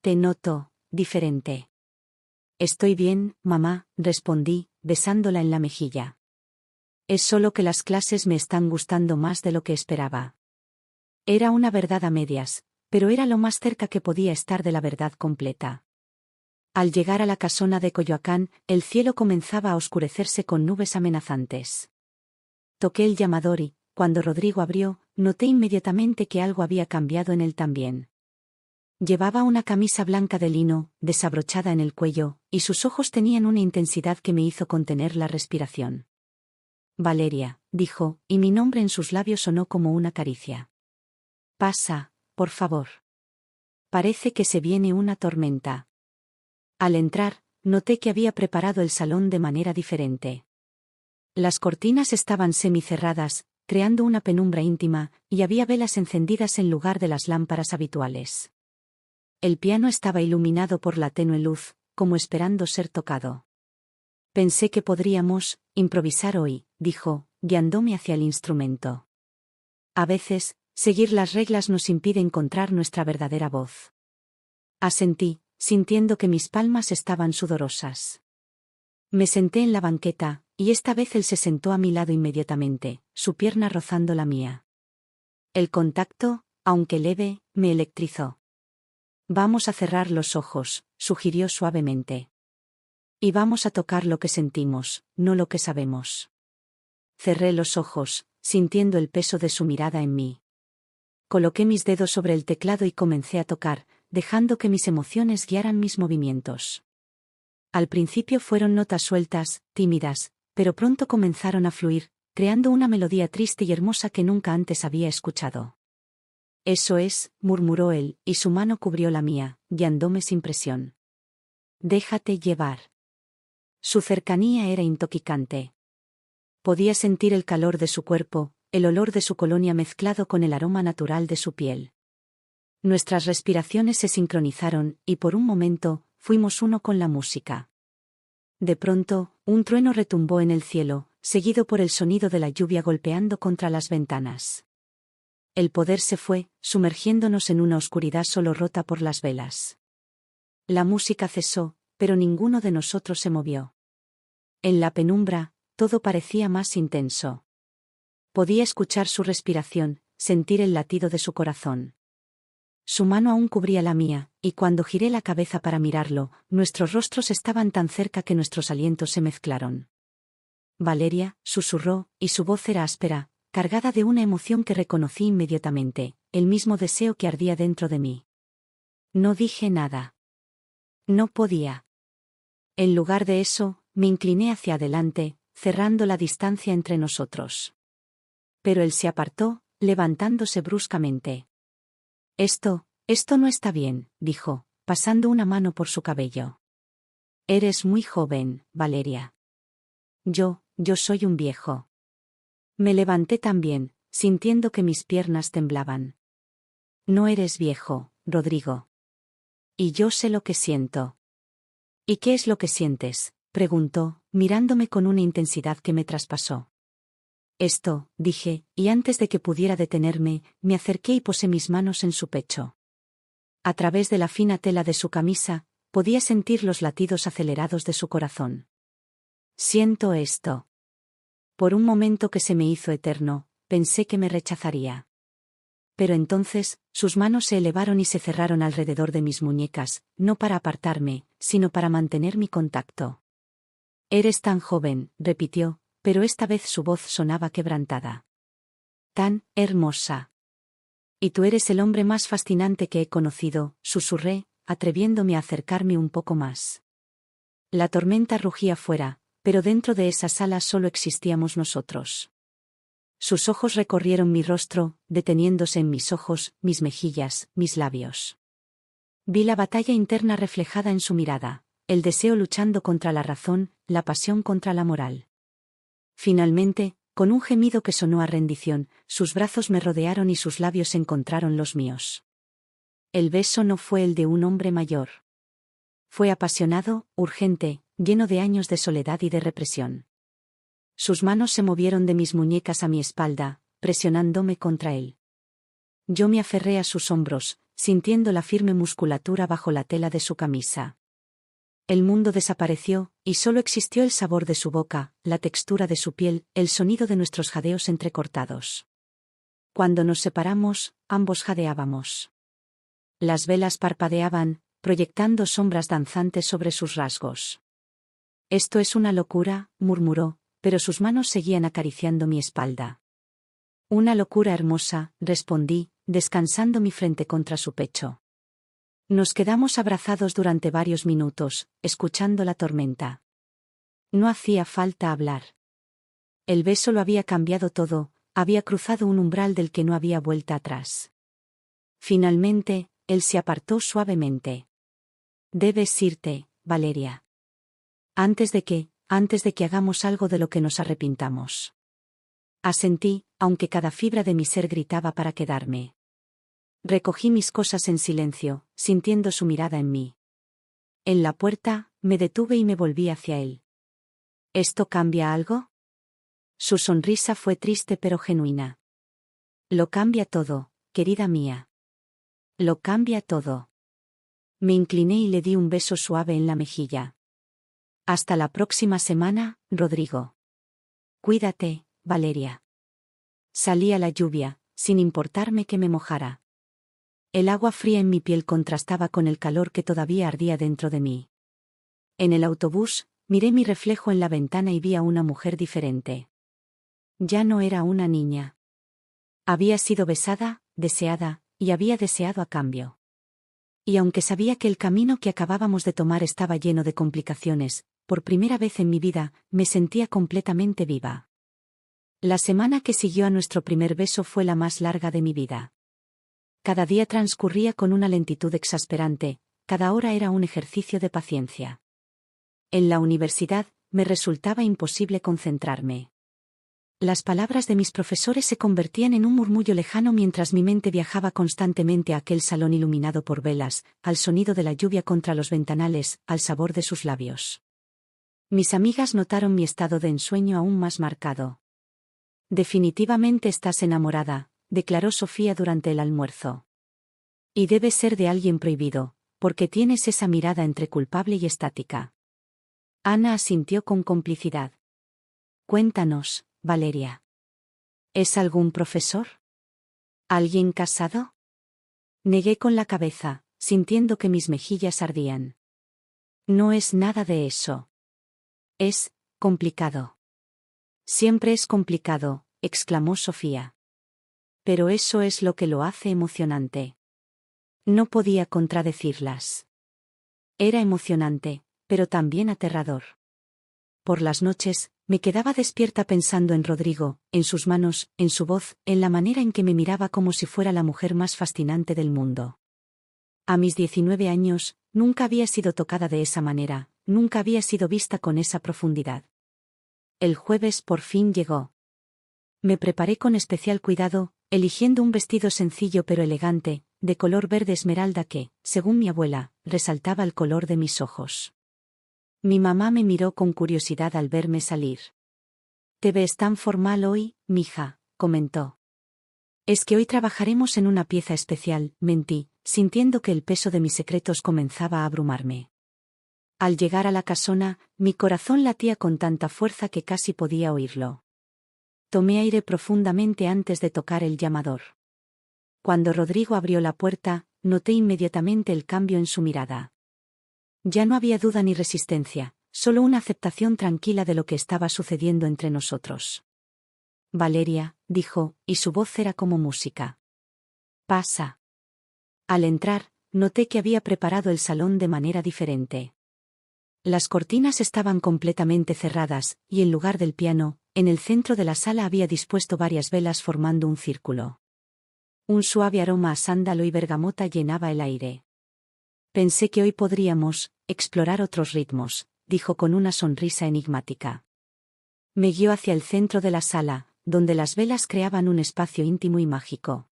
S1: Te noto diferente». «Estoy bien, mamá», respondí, besándola en la mejilla. «Es solo que las clases me están gustando más de lo que esperaba». Era una verdad a medias, pero era lo más cerca que podía estar de la verdad completa. Al llegar a la casona de Coyoacán, el cielo comenzaba a oscurecerse con nubes amenazantes. Toqué el llamador y, cuando Rodrigo abrió, noté inmediatamente que algo había cambiado en él también. Llevaba una camisa blanca de lino, desabrochada en el cuello, y sus ojos tenían una intensidad que me hizo contener la respiración. «Valeria», dijo, y mi nombre en sus labios sonó como una caricia. «Pasa, por favor. Parece que se viene una tormenta». Al entrar, noté que había preparado el salón de manera diferente. Las cortinas estaban semicerradas, creando una penumbra íntima, y había velas encendidas en lugar de las lámparas habituales. El piano estaba iluminado por la tenue luz, como esperando ser tocado. «Pensé que podríamos improvisar hoy», dijo, guiándome hacia el instrumento. «A veces, seguir las reglas nos impide encontrar nuestra verdadera voz». Asentí, sintiendo que mis palmas estaban sudorosas. Me senté en la banqueta, y esta vez él se sentó a mi lado inmediatamente, su pierna rozando la mía. El contacto, aunque leve, me electrizó. «Vamos a cerrar los ojos», sugirió suavemente. «Y vamos a tocar lo que sentimos, no lo que sabemos». Cerré los ojos, sintiendo el peso de su mirada en mí. Coloqué mis dedos sobre el teclado y comencé a tocar, dejando que mis emociones guiaran mis movimientos. Al principio fueron notas sueltas, tímidas, pero pronto comenzaron a fluir, creando una melodía triste y hermosa que nunca antes había escuchado. «Eso es», murmuró él, y su mano cubrió la mía, guiándome sin presión. «Déjate llevar». Su cercanía era intoxicante. Podía sentir el calor de su cuerpo, el olor de su colonia mezclado con el aroma natural de su piel. Nuestras respiraciones se sincronizaron, y por un momento, fuimos uno con la música. De pronto, un trueno retumbó en el cielo, seguido por el sonido de la lluvia golpeando contra las ventanas. El poder se fue, sumergiéndonos en una oscuridad solo rota por las velas. La música cesó, pero ninguno de nosotros se movió. En la penumbra, todo parecía más intenso. Podía escuchar su respiración, sentir el latido de su corazón. Su mano aún cubría la mía, y cuando giré la cabeza para mirarlo, nuestros rostros estaban tan cerca que nuestros alientos se mezclaron. «Valeria», susurró, y su voz era áspera, cargada de una emoción que reconocí inmediatamente, el mismo deseo que ardía dentro de mí. No dije nada. No podía. En lugar de eso, me incliné hacia adelante, cerrando la distancia entre nosotros. Pero él se apartó, levantándose bruscamente. Esto no está bien», dijo, pasando una mano por su cabello. «Eres muy joven, Valeria». Yo soy un viejo». Me levanté también, sintiendo que mis piernas temblaban. «No eres viejo, Rodrigo. Y yo sé lo que siento». «¿Y qué es lo que sientes?», preguntó, mirándome con una intensidad que me traspasó. «Esto», dije, y antes de que pudiera detenerme, me acerqué y posé mis manos en su pecho. A través de la fina tela de su camisa, podía sentir los latidos acelerados de su corazón. «Siento esto». Por un momento que se me hizo eterno, pensé que me rechazaría. Pero entonces, sus manos se elevaron y se cerraron alrededor de mis muñecas, no para apartarme, sino para mantener mi contacto. Eres tan joven, repitió, pero esta vez su voz sonaba quebrantada. Tan hermosa. Y tú eres el hombre más fascinante que he conocido, susurré, atreviéndome a acercarme un poco más. La tormenta rugía fuera, pero dentro de esa sala solo existíamos nosotros. Sus ojos recorrieron mi rostro, deteniéndose en mis ojos, mis mejillas, mis labios. Vi la batalla interna reflejada en su mirada, el deseo luchando contra la razón, la pasión contra la moral. Finalmente, con un gemido que sonó a rendición, sus brazos me rodearon y sus labios encontraron los míos. El beso no fue el de un hombre mayor. Fue apasionado, urgente, lleno de años de soledad y de represión. Sus manos se movieron de mis muñecas a mi espalda, presionándome contra él. Yo me aferré a sus hombros, sintiendo la firme musculatura bajo la tela de su camisa. El mundo desapareció, y solo existió el sabor de su boca, la textura de su piel, el sonido de nuestros jadeos entrecortados. Cuando nos separamos, ambos jadeábamos. Las velas parpadeaban, proyectando sombras danzantes sobre sus rasgos. Esto es una locura, murmuró, pero sus manos seguían acariciando mi espalda. Una locura hermosa, respondí, descansando mi frente contra su pecho. Nos quedamos abrazados durante varios minutos, escuchando la tormenta. No hacía falta hablar. El beso lo había cambiado todo, había cruzado un umbral del que no había vuelta atrás. Finalmente, él se apartó suavemente. Debes irte, Valeria. Antes de que hagamos algo de lo que nos arrepintamos. Asentí, aunque cada fibra de mi ser gritaba para quedarme. Recogí mis cosas en silencio, sintiendo su mirada en mí. En la puerta, me detuve y me volví hacia él. ¿Esto cambia algo? Su sonrisa fue triste pero genuina. Lo cambia todo, querida mía. Lo cambia todo. Me incliné y le di un beso suave en la mejilla. Hasta la próxima semana, Rodrigo. Cuídate, Valeria. Salí a la lluvia, sin importarme que me mojara. El agua fría en mi piel contrastaba con el calor que todavía ardía dentro de mí. En el autobús, miré mi reflejo en la ventana y vi a una mujer diferente. Ya no era una niña. Había sido besada, deseada, y había deseado a cambio. Y aunque sabía que el camino que acabábamos de tomar estaba lleno de complicaciones, por primera vez en mi vida, me sentía completamente viva. La semana que siguió a nuestro primer beso fue la más larga de mi vida. Cada día transcurría con una lentitud exasperante, cada hora era un ejercicio de paciencia. En la universidad, me resultaba imposible concentrarme. Las palabras de mis profesores se convertían en un murmullo lejano mientras mi mente viajaba constantemente a aquel salón iluminado por velas, al sonido de la lluvia contra los ventanales, al sabor de sus labios. Mis amigas notaron mi estado de ensueño aún más marcado. Definitivamente estás enamorada, declaró Sofía durante el almuerzo. Y debes ser de alguien prohibido, porque tienes esa mirada entre culpable y estática. Ana asintió con complicidad. Cuéntanos, Valeria. ¿Es algún profesor? ¿Alguien casado? Negué con la cabeza, sintiendo que mis mejillas ardían. No es nada de eso. Es complicado. Siempre es complicado, exclamó Sofía. Pero eso es lo que lo hace emocionante. No podía contradecirlas. Era emocionante, pero también aterrador. Por las noches, me quedaba despierta pensando en Rodrigo, en sus manos, en su voz, en la manera en que me miraba como si fuera la mujer más fascinante del mundo. A mis 19 años, nunca había sido tocada de esa manera, nunca había sido vista con esa profundidad. El jueves por fin llegó. Me preparé con especial cuidado, eligiendo un vestido sencillo pero elegante, de color verde esmeralda que, según mi abuela, resaltaba el color de mis ojos. Mi mamá me miró con curiosidad al verme salir. «¿Te ves tan formal hoy, mija?», comentó. «Es que hoy trabajaremos en una pieza especial», mentí, sintiendo que el peso de mis secretos comenzaba a abrumarme. Al llegar a la casona, mi corazón latía con tanta fuerza que casi podía oírlo. Tomé aire profundamente antes de tocar el llamador. Cuando Rodrigo abrió la puerta, noté inmediatamente el cambio en su mirada. Ya no había duda ni resistencia, solo una aceptación tranquila de lo que estaba sucediendo entre nosotros. Valeria, dijo, y su voz era como música. Pasa. Al entrar, noté que había preparado el salón de manera diferente. Las cortinas estaban completamente cerradas, y en lugar del piano, en el centro de la sala había dispuesto varias velas formando un círculo. Un suave aroma a sándalo y bergamota llenaba el aire. Pensé que hoy podríamos explorar otros ritmos, dijo con una sonrisa enigmática. Me guió hacia el centro de la sala, donde las velas creaban un espacio íntimo y mágico.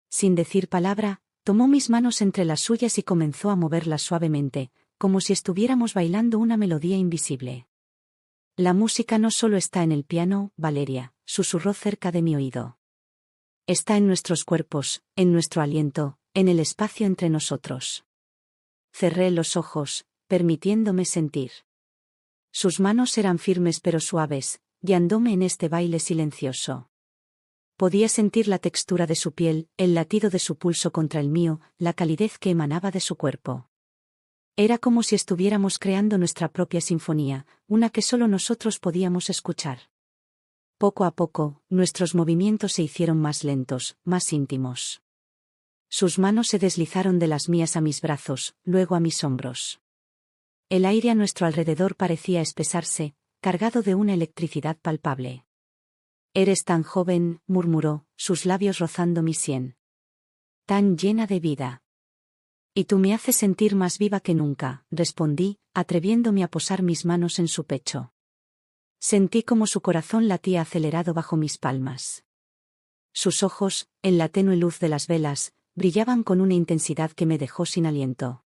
S1: Sin decir palabra, tomó mis manos entre las suyas y comenzó a moverlas suavemente, como si estuviéramos bailando una melodía invisible. La música no solo está en el piano, Valeria, susurró cerca de mi oído. Está en nuestros cuerpos, en nuestro aliento, en el espacio entre nosotros. Cerré los ojos, permitiéndome sentir. Sus manos eran firmes pero suaves, guiándome en este baile silencioso. Podía sentir la textura de su piel, el latido de su pulso contra el mío, la calidez que emanaba de su cuerpo. Era como si estuviéramos creando nuestra propia sinfonía, una que solo nosotros podíamos escuchar. Poco a poco, nuestros movimientos se hicieron más lentos, más íntimos. Sus manos se deslizaron de las mías a mis brazos, luego a mis hombros. El aire a nuestro alrededor parecía espesarse, cargado de una electricidad palpable. Eres tan joven, murmuró, sus labios rozando mi sien. Tan llena de vida. Y tú me haces sentir más viva que nunca, respondí, atreviéndome a posar mis manos en su pecho. Sentí como su corazón latía acelerado bajo mis palmas. Sus ojos, en la tenue luz de las velas, brillaban con una intensidad que me dejó sin aliento.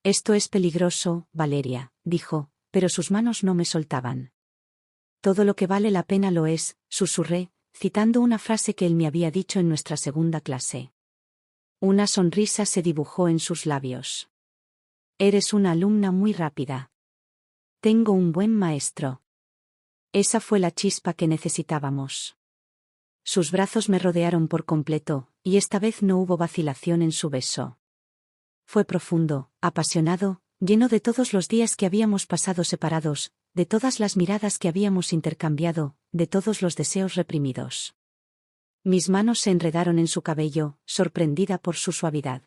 S1: Esto es peligroso, Valeria, dijo, pero sus manos no me soltaban. Todo lo que vale la pena lo es, susurré, citando una frase que él me había dicho en nuestra segunda clase. Una sonrisa se dibujó en sus labios. Eres una alumna muy rápida. Tengo un buen maestro. Esa fue la chispa que necesitábamos. Sus brazos me rodearon por completo, y esta vez no hubo vacilación en su beso. Fue profundo, apasionado, lleno de todos los días que habíamos pasado separados, de todas las miradas que habíamos intercambiado, de todos los deseos reprimidos. Mis manos se enredaron en su cabello, sorprendida por su suavidad.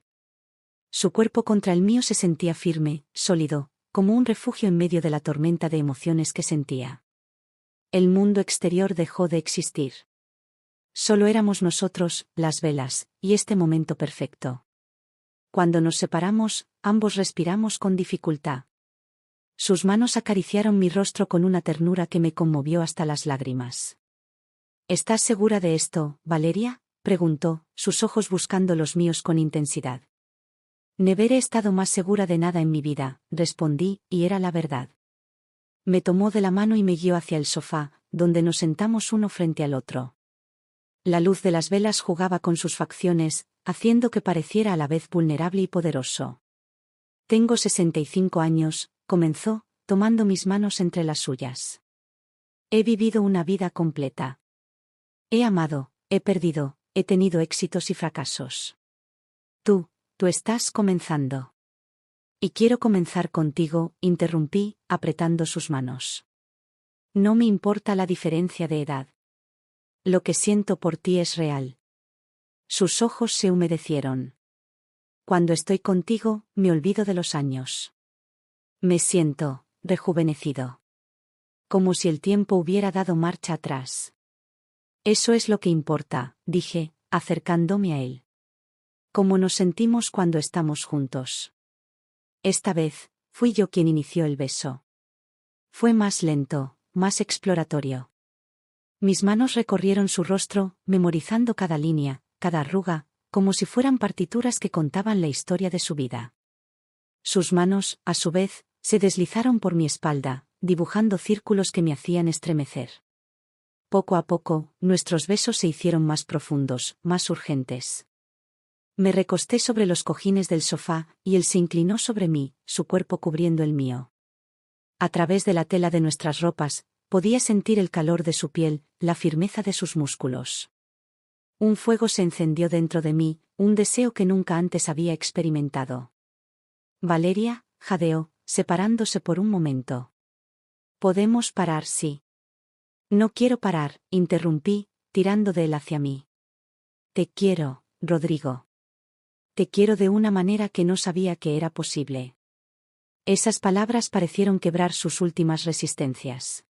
S1: Su cuerpo contra el mío se sentía firme, sólido, como un refugio en medio de la tormenta de emociones que sentía. El mundo exterior dejó de existir. Solo éramos nosotros, las velas, y este momento perfecto. Cuando nos separamos, ambos respiramos con dificultad. Sus manos acariciaron mi rostro con una ternura que me conmovió hasta las lágrimas. ¿Estás segura de esto, Valeria?, preguntó, sus ojos buscando los míos con intensidad. Never he estado más segura de nada en mi vida, respondí, y era la verdad. Me tomó de la mano y me guió hacia el sofá, donde nos sentamos uno frente al otro. La luz de las velas jugaba con sus facciones, haciendo que pareciera a la vez vulnerable y poderoso. Tengo 65 años, comenzó, tomando mis manos entre las suyas. He vivido una vida completa. He amado, he perdido, he tenido éxitos y fracasos. Tú estás comenzando. Y quiero comenzar contigo, interrumpí, apretando sus manos. No me importa la diferencia de edad. Lo que siento por ti es real. Sus ojos se humedecieron. Cuando estoy contigo, me olvido de los años. Me siento rejuvenecido. Como si el tiempo hubiera dado marcha atrás. Eso es lo que importa, dije, acercándome a él. Cómo nos sentimos cuando estamos juntos. Esta vez, fui yo quien inició el beso. Fue más lento, más exploratorio. Mis manos recorrieron su rostro, memorizando cada línea, cada arruga, como si fueran partituras que contaban la historia de su vida. Sus manos, a su vez, se deslizaron por mi espalda, dibujando círculos que me hacían estremecer. Poco a poco, nuestros besos se hicieron más profundos, más urgentes. Me recosté sobre los cojines del sofá, y él se inclinó sobre mí, su cuerpo cubriendo el mío. A través de la tela de nuestras ropas, podía sentir el calor de su piel, la firmeza de sus músculos. Un fuego se encendió dentro de mí, un deseo que nunca antes había experimentado. Valeria, jadeó, separándose por un momento. Podemos parar, sí. No quiero parar, interrumpí, tirando de él hacia mí. Te quiero, Rodrigo. Te quiero de una manera que no sabía que era posible. Esas palabras parecieron quebrar sus últimas resistencias.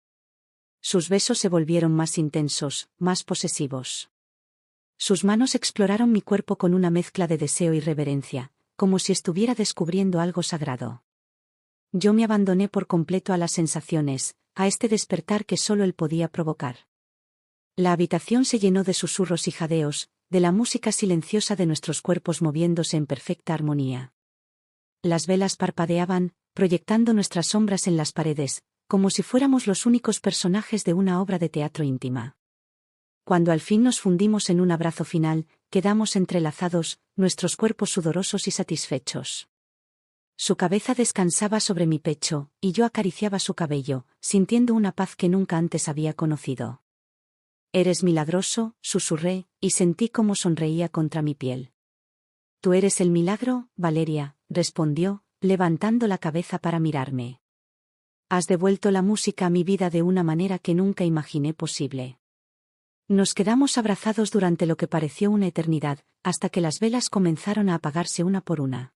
S1: Sus besos se volvieron más intensos, más posesivos. Sus manos exploraron mi cuerpo con una mezcla de deseo y reverencia, como si estuviera descubriendo algo sagrado. Yo me abandoné por completo a las sensaciones, a este despertar que solo él podía provocar. La habitación se llenó de susurros y jadeos, de la música silenciosa de nuestros cuerpos moviéndose en perfecta armonía. Las velas parpadeaban, proyectando nuestras sombras en las paredes, como si fuéramos los únicos personajes de una obra de teatro íntima. Cuando al fin nos fundimos en un abrazo final, quedamos entrelazados, nuestros cuerpos sudorosos y satisfechos. Su cabeza descansaba sobre mi pecho, y yo acariciaba su cabello, sintiendo una paz que nunca antes había conocido. Eres milagroso, susurré, y sentí cómo sonreía contra mi piel. Tú eres el milagro, Valeria, respondió, levantando la cabeza para mirarme. Has devuelto la música a mi vida de una manera que nunca imaginé posible. Nos quedamos abrazados durante lo que pareció una eternidad, hasta que las velas comenzaron a apagarse una por una.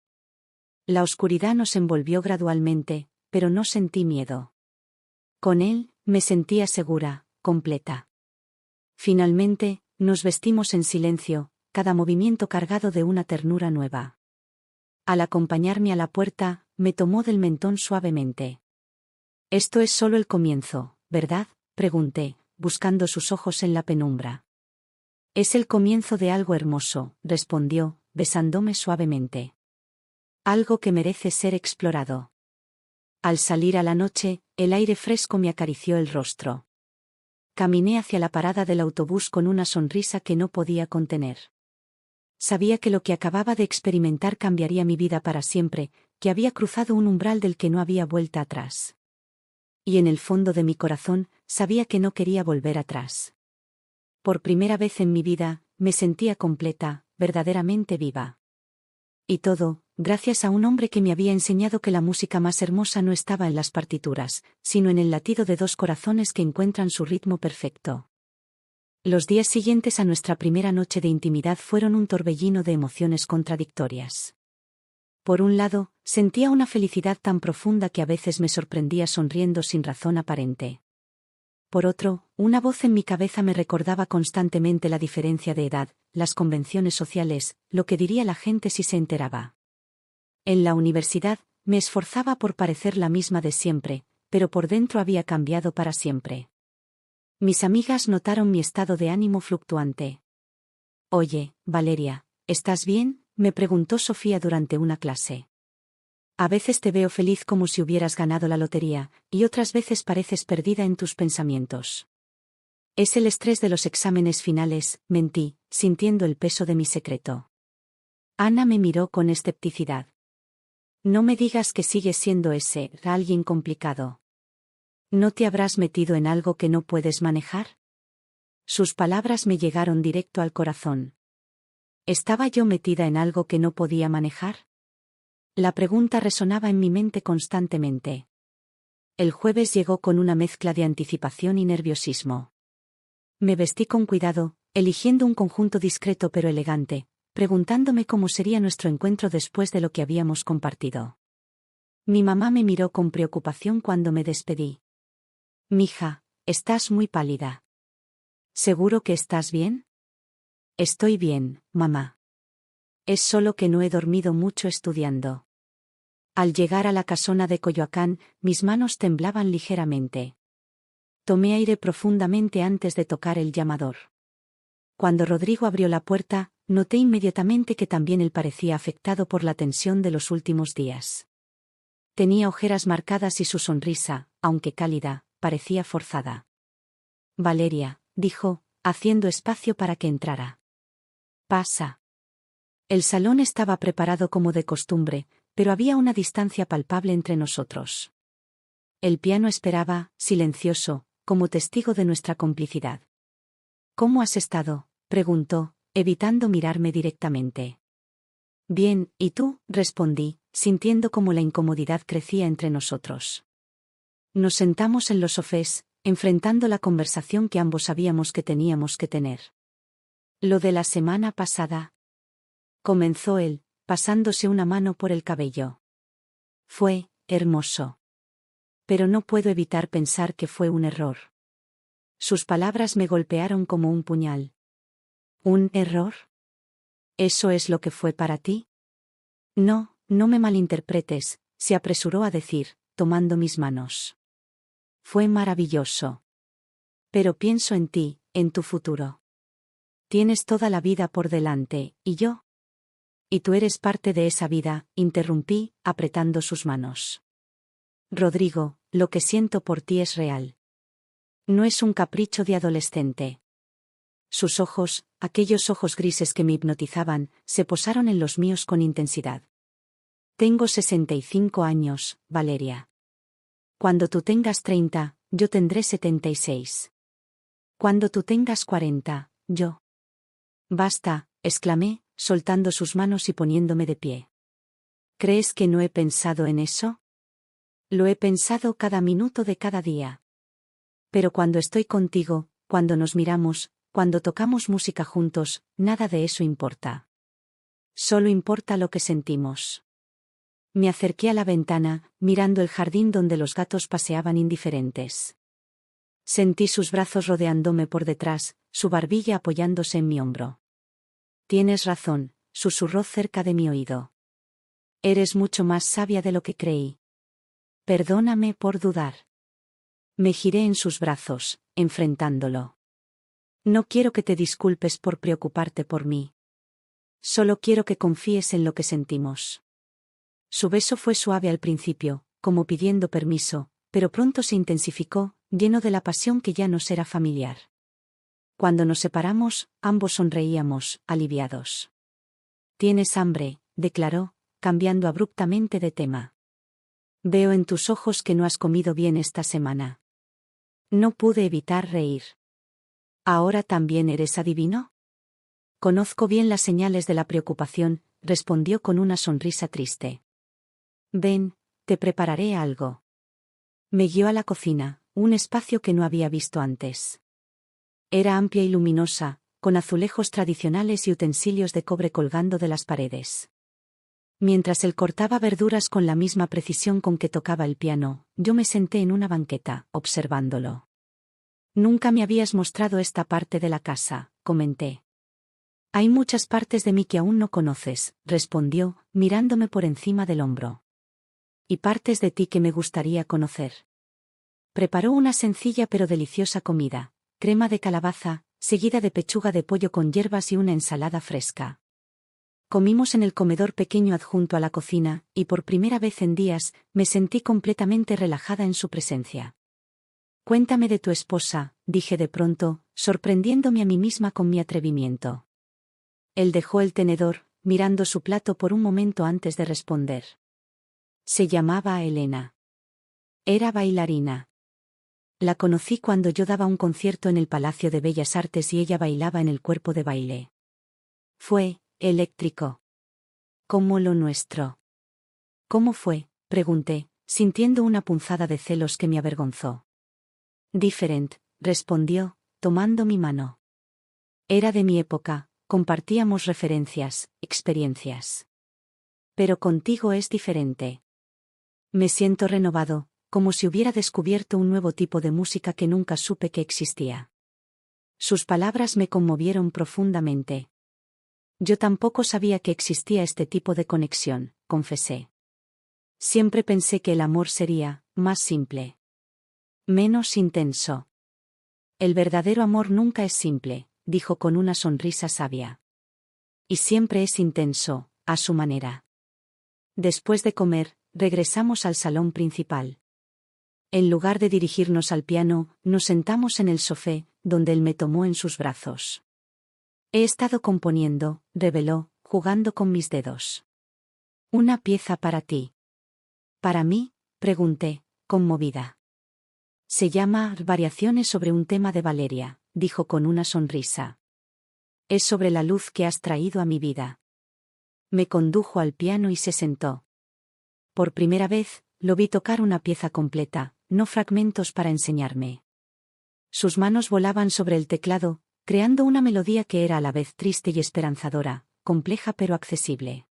S1: La oscuridad nos envolvió gradualmente, pero no sentí miedo. Con él, me sentía segura, completa. Finalmente, nos vestimos en silencio, cada movimiento cargado de una ternura nueva. Al acompañarme a la puerta, me tomó del mentón suavemente. Esto es solo el comienzo, ¿verdad?, pregunté, buscando sus ojos en la penumbra. Es el comienzo de algo hermoso, respondió, besándome suavemente. Algo que merece ser explorado. Al salir a la noche, el aire fresco me acarició el rostro. Caminé hacia la parada del autobús con una sonrisa que no podía contener. Sabía que lo que acababa de experimentar cambiaría mi vida para siempre, que había cruzado un umbral del que no había vuelta atrás. Y en el fondo de mi corazón, sabía que no quería volver atrás. Por primera vez en mi vida, me sentía completa, verdaderamente viva. Y todo, gracias a un hombre que me había enseñado que la música más hermosa no estaba en las partituras, sino en el latido de dos corazones que encuentran su ritmo perfecto. Los días siguientes a nuestra primera noche de intimidad fueron un torbellino de emociones contradictorias. Por un lado, sentía una felicidad tan profunda que a veces me sorprendía sonriendo sin razón aparente. Por otro, una voz en mi cabeza me recordaba constantemente la diferencia de edad, las convenciones sociales, lo que diría la gente si se enteraba. En la universidad, me esforzaba por parecer la misma de siempre, pero por dentro había cambiado para siempre. Mis amigas notaron mi estado de ánimo fluctuante. Oye, Valeria, ¿estás bien?, me preguntó Sofía durante una clase. A veces te veo feliz como si hubieras ganado la lotería, y otras veces pareces perdida en tus pensamientos. Es el estrés de los exámenes finales, mentí, sintiendo el peso de mi secreto. Ana me miró con escepticidad. No me digas que sigues siendo alguien complicado. ¿No te habrás metido en algo que no puedes manejar? Sus palabras me llegaron directo al corazón. ¿Estaba yo metida en algo que no podía manejar? La pregunta resonaba en mi mente constantemente. El jueves llegó con una mezcla de anticipación y nerviosismo. Me vestí con cuidado, eligiendo un conjunto discreto pero elegante, preguntándome cómo sería nuestro encuentro después de lo que habíamos compartido. Mi mamá me miró con preocupación cuando me despedí. Mija, estás muy pálida. ¿Seguro que estás bien? Estoy bien, mamá. Es solo que no he dormido mucho estudiando. Al llegar a la casona de Coyoacán, mis manos temblaban ligeramente. Tomé aire profundamente antes de tocar el llamador. Cuando Rodrigo abrió la puerta, noté inmediatamente que también él parecía afectado por la tensión de los últimos días. Tenía ojeras marcadas y su sonrisa, aunque cálida, parecía forzada. Valeria, dijo, haciendo espacio para que entrara. Pasa. El salón estaba preparado como de costumbre, pero había una distancia palpable entre nosotros. El piano esperaba, silencioso, como testigo de nuestra complicidad. ¿Cómo has estado?, preguntó, evitando mirarme directamente. Bien, ¿y tú? Respondí, sintiendo cómo la incomodidad crecía entre nosotros. Nos sentamos en los sofés, enfrentando la conversación que ambos sabíamos que teníamos que tener. Lo de la semana pasada. Comenzó él, pasándose una mano por el cabello. Fue hermoso. Pero no puedo evitar pensar que fue un error. Sus palabras me golpearon como un puñal. ¿Un error? ¿Eso es lo que fue para ti? No, no me malinterpretes, se apresuró a decir, tomando mis manos. Fue maravilloso. Pero pienso en ti, en tu futuro. Tienes toda la vida por delante, ¿y yo? Y tú eres parte de esa vida, interrumpí, apretando sus manos. Rodrigo, lo que siento por ti es real. No es un capricho de adolescente. Sus ojos, aquellos ojos grises que me hipnotizaban, se posaron en los míos con intensidad. Tengo 65 años, Valeria. Cuando tú tengas 30, yo tendré 76. Cuando tú tengas 40, yo. Basta, exclamé, soltando sus manos y poniéndome de pie. ¿Crees que no he pensado en eso? Lo he pensado cada minuto de cada día. Pero cuando estoy contigo, cuando nos miramos, cuando tocamos música juntos, nada de eso importa. Solo importa lo que sentimos. Me acerqué a la ventana, mirando el jardín donde los gatos paseaban indiferentes. Sentí sus brazos rodeándome por detrás, su barbilla apoyándose en mi hombro. Tienes razón, susurró cerca de mi oído. Eres mucho más sabia de lo que creí. Perdóname por dudar. Me giré en sus brazos, enfrentándolo. No quiero que te disculpes por preocuparte por mí. Solo quiero que confíes en lo que sentimos. Su beso fue suave al principio, como pidiendo permiso, pero pronto se intensificó, lleno de la pasión que ya nos era familiar. Cuando nos separamos, ambos sonreíamos, aliviados. Tienes hambre, declaró, cambiando abruptamente de tema. Veo en tus ojos que no has comido bien esta semana. No pude evitar reír. ¿Ahora también eres adivino? Conozco bien las señales de la preocupación, respondió con una sonrisa triste. Ven, te prepararé algo. Me guió a la cocina, un espacio que no había visto antes. Era amplia y luminosa, con azulejos tradicionales y utensilios de cobre colgando de las paredes. Mientras él cortaba verduras con la misma precisión con que tocaba el piano, yo me senté en una banqueta, observándolo. Nunca me habías mostrado esta parte de la casa, comenté. Hay muchas partes de mí que aún no conoces, respondió, mirándome por encima del hombro. Y partes de ti que me gustaría conocer. Preparó una sencilla pero deliciosa comida, crema de calabaza, seguida de pechuga de pollo con hierbas y una ensalada fresca. Comimos en el comedor pequeño adjunto a la cocina, y por primera vez en días, me sentí completamente relajada en su presencia. Cuéntame de tu esposa, dije de pronto, sorprendiéndome a mí misma con mi atrevimiento. Él dejó el tenedor, mirando su plato por un momento antes de responder. Se llamaba Elena. Era bailarina. La conocí cuando yo daba un concierto en el Palacio de Bellas Artes y ella bailaba en el cuerpo de baile. Fue eléctrico. Como lo nuestro. ¿Cómo fue?, pregunté, sintiendo una punzada de celos que me avergonzó. Different, respondió, tomando mi mano. Era de mi época, compartíamos referencias, experiencias. Pero contigo es diferente. Me siento renovado, como si hubiera descubierto un nuevo tipo de música que nunca supe que existía. Sus palabras me conmovieron profundamente. Yo tampoco sabía que existía este tipo de conexión, confesé. Siempre pensé que el amor sería más simple. Menos intenso. El verdadero amor nunca es simple, dijo con una sonrisa sabia. Y siempre es intenso, a su manera. Después de comer, regresamos al salón principal. En lugar de dirigirnos al piano, nos sentamos en el sofá, donde él me tomó en sus brazos. He estado componiendo, reveló, jugando con mis dedos. Una pieza para ti. ¿Para mí?, pregunté, conmovida. Se llama Variaciones sobre un tema de Valeria, dijo con una sonrisa. Es sobre la luz que has traído a mi vida. Me condujo al piano y se sentó. Por primera vez, lo vi tocar una pieza completa, no fragmentos para enseñarme. Sus manos volaban sobre el teclado, creando una melodía que era a la vez triste y esperanzadora, compleja pero accesible.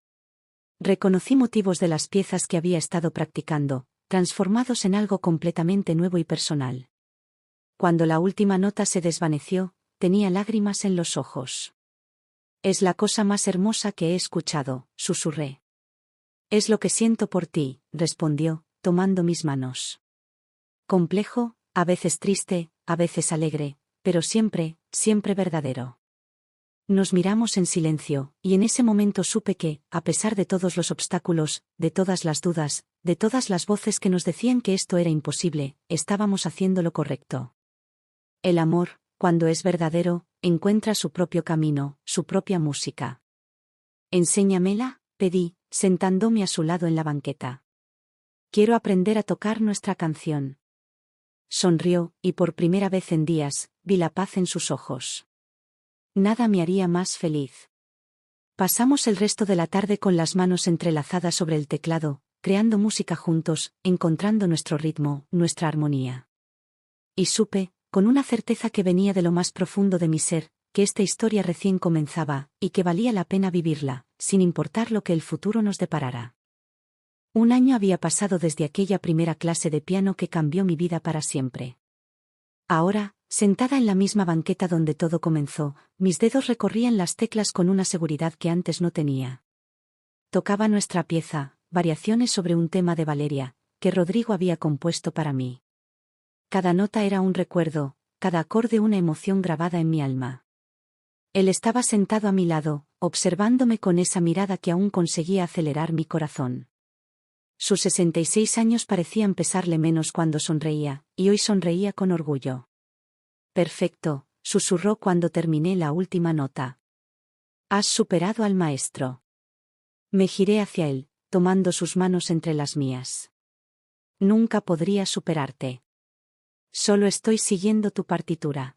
S1: Reconocí motivos de las piezas que había estado practicando, transformados en algo completamente nuevo y personal. Cuando la última nota se desvaneció, tenía lágrimas en los ojos. Es la cosa más hermosa que he escuchado, susurré. Es lo que siento por ti, respondió, tomando mis manos. Complejo, a veces triste, a veces alegre, pero siempre, siempre verdadero. Nos miramos en silencio, y en ese momento supe que, a pesar de todos los obstáculos, de todas las dudas, de todas las voces que nos decían que esto era imposible, estábamos haciendo lo correcto. El amor, cuando es verdadero, encuentra su propio camino, su propia música. Enséñamela, pedí, sentándome a su lado en la banqueta. Quiero aprender a tocar nuestra canción. Sonrió, y por primera vez en días, vi la paz en sus ojos. Nada me haría más feliz. Pasamos el resto de la tarde con las manos entrelazadas sobre el teclado, creando música juntos, encontrando nuestro ritmo, nuestra armonía. Y supe, con una certeza que venía de lo más profundo de mi ser, que esta historia recién comenzaba, y que valía la pena vivirla, sin importar lo que el futuro nos deparara. Un año había pasado desde aquella primera clase de piano que cambió mi vida para siempre. Ahora, sentada en la misma banqueta donde todo comenzó, mis dedos recorrían las teclas con una seguridad que antes no tenía. Tocaba nuestra pieza, variaciones sobre un tema de Valeria, que Rodrigo había compuesto para mí. Cada nota era un recuerdo, cada acorde una emoción grabada en mi alma. Él estaba sentado a mi lado, observándome con esa mirada que aún conseguía acelerar mi corazón. Sus 66 años parecían pesarle menos cuando sonreía, y hoy sonreía con orgullo. Perfecto, susurró cuando terminé la última nota. Has superado al maestro. Me giré hacia él, tomando sus manos entre las mías. Nunca podría superarte. Solo estoy siguiendo tu partitura.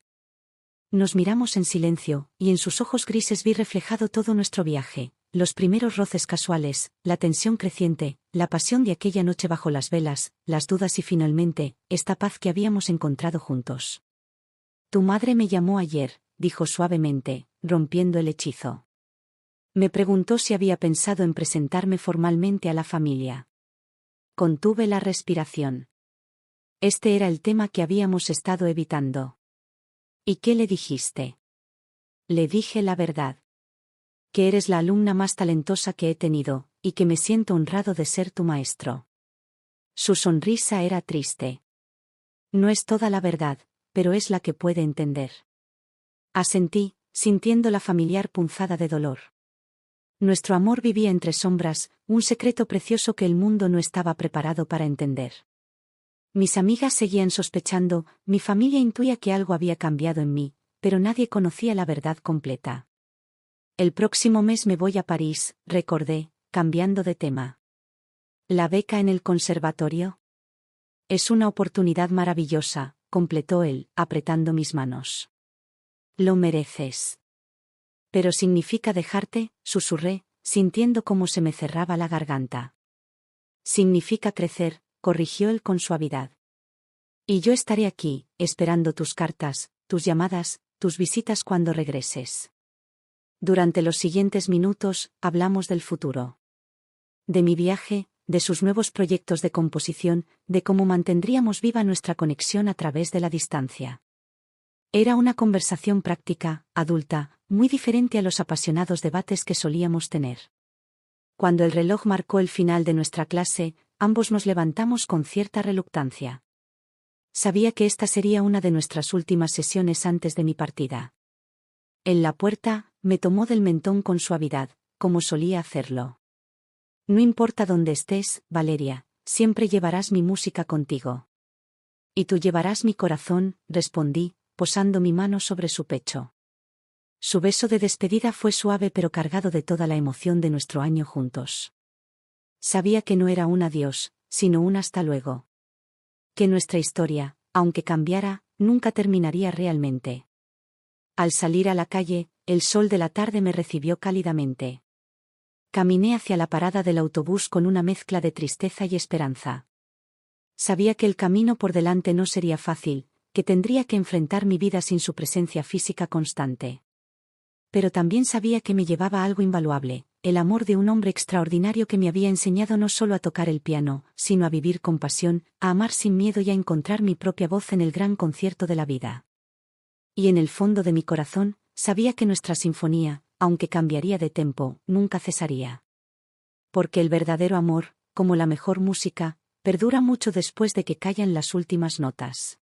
S1: Nos miramos en silencio, y en sus ojos grises vi reflejado todo nuestro viaje, los primeros roces casuales, la tensión creciente, la pasión de aquella noche bajo las velas, las dudas y finalmente, esta paz que habíamos encontrado juntos. Tu madre me llamó ayer, dijo suavemente, rompiendo el hechizo. Me preguntó si había pensado en presentarme formalmente a la familia. Contuve la respiración. Este era el tema que habíamos estado evitando. ¿Y qué le dijiste? Le dije la verdad. Que eres la alumna más talentosa que he tenido, y que me siento honrado de ser tu maestro. Su sonrisa era triste. No es toda la verdad, pero es la que puede entender. Asentí, sintiendo la familiar punzada de dolor. Nuestro amor vivía entre sombras, un secreto precioso que el mundo no estaba preparado para entender. Mis amigas seguían sospechando, mi familia intuía que algo había cambiado en mí, pero nadie conocía la verdad completa. El próximo mes me voy a París, recordé, cambiando de tema. ¿La beca en el conservatorio? Es una oportunidad maravillosa, completó él, apretando mis manos. Lo mereces. Pero significa dejarte, susurré, sintiendo cómo se me cerraba la garganta. Significa crecer, corrigió él con suavidad. Y yo estaré aquí, esperando tus cartas, tus llamadas, tus visitas cuando regreses. Durante los siguientes minutos, hablamos del futuro. De mi viaje, de sus nuevos proyectos de composición, de cómo mantendríamos viva nuestra conexión a través de la distancia. Era una conversación práctica, adulta, muy diferente a los apasionados debates que solíamos tener. Cuando el reloj marcó el final de nuestra clase, ambos nos levantamos con cierta reluctancia. Sabía que esta sería una de nuestras últimas sesiones antes de mi partida. En la puerta, me tomó del mentón con suavidad, como solía hacerlo. No importa dónde estés, Valeria, siempre llevarás mi música contigo. Y tú llevarás mi corazón, respondí, posando mi mano sobre su pecho. Su beso de despedida fue suave pero cargado de toda la emoción de nuestro año juntos. Sabía que no era un adiós, sino un hasta luego. Que nuestra historia, aunque cambiara, nunca terminaría realmente. Al salir a la calle, el sol de la tarde me recibió cálidamente. Caminé hacia la parada del autobús con una mezcla de tristeza y esperanza. Sabía que el camino por delante no sería fácil, que tendría que enfrentar mi vida sin su presencia física constante. Pero también sabía que me llevaba algo invaluable, el amor de un hombre extraordinario que me había enseñado no solo a tocar el piano, sino a vivir con pasión, a amar sin miedo y a encontrar mi propia voz en el gran concierto de la vida. Y en el fondo de mi corazón, sabía que nuestra sinfonía, aunque cambiaría de tempo, nunca cesaría. Porque el verdadero amor, como la mejor música, perdura mucho después de que callan las últimas notas.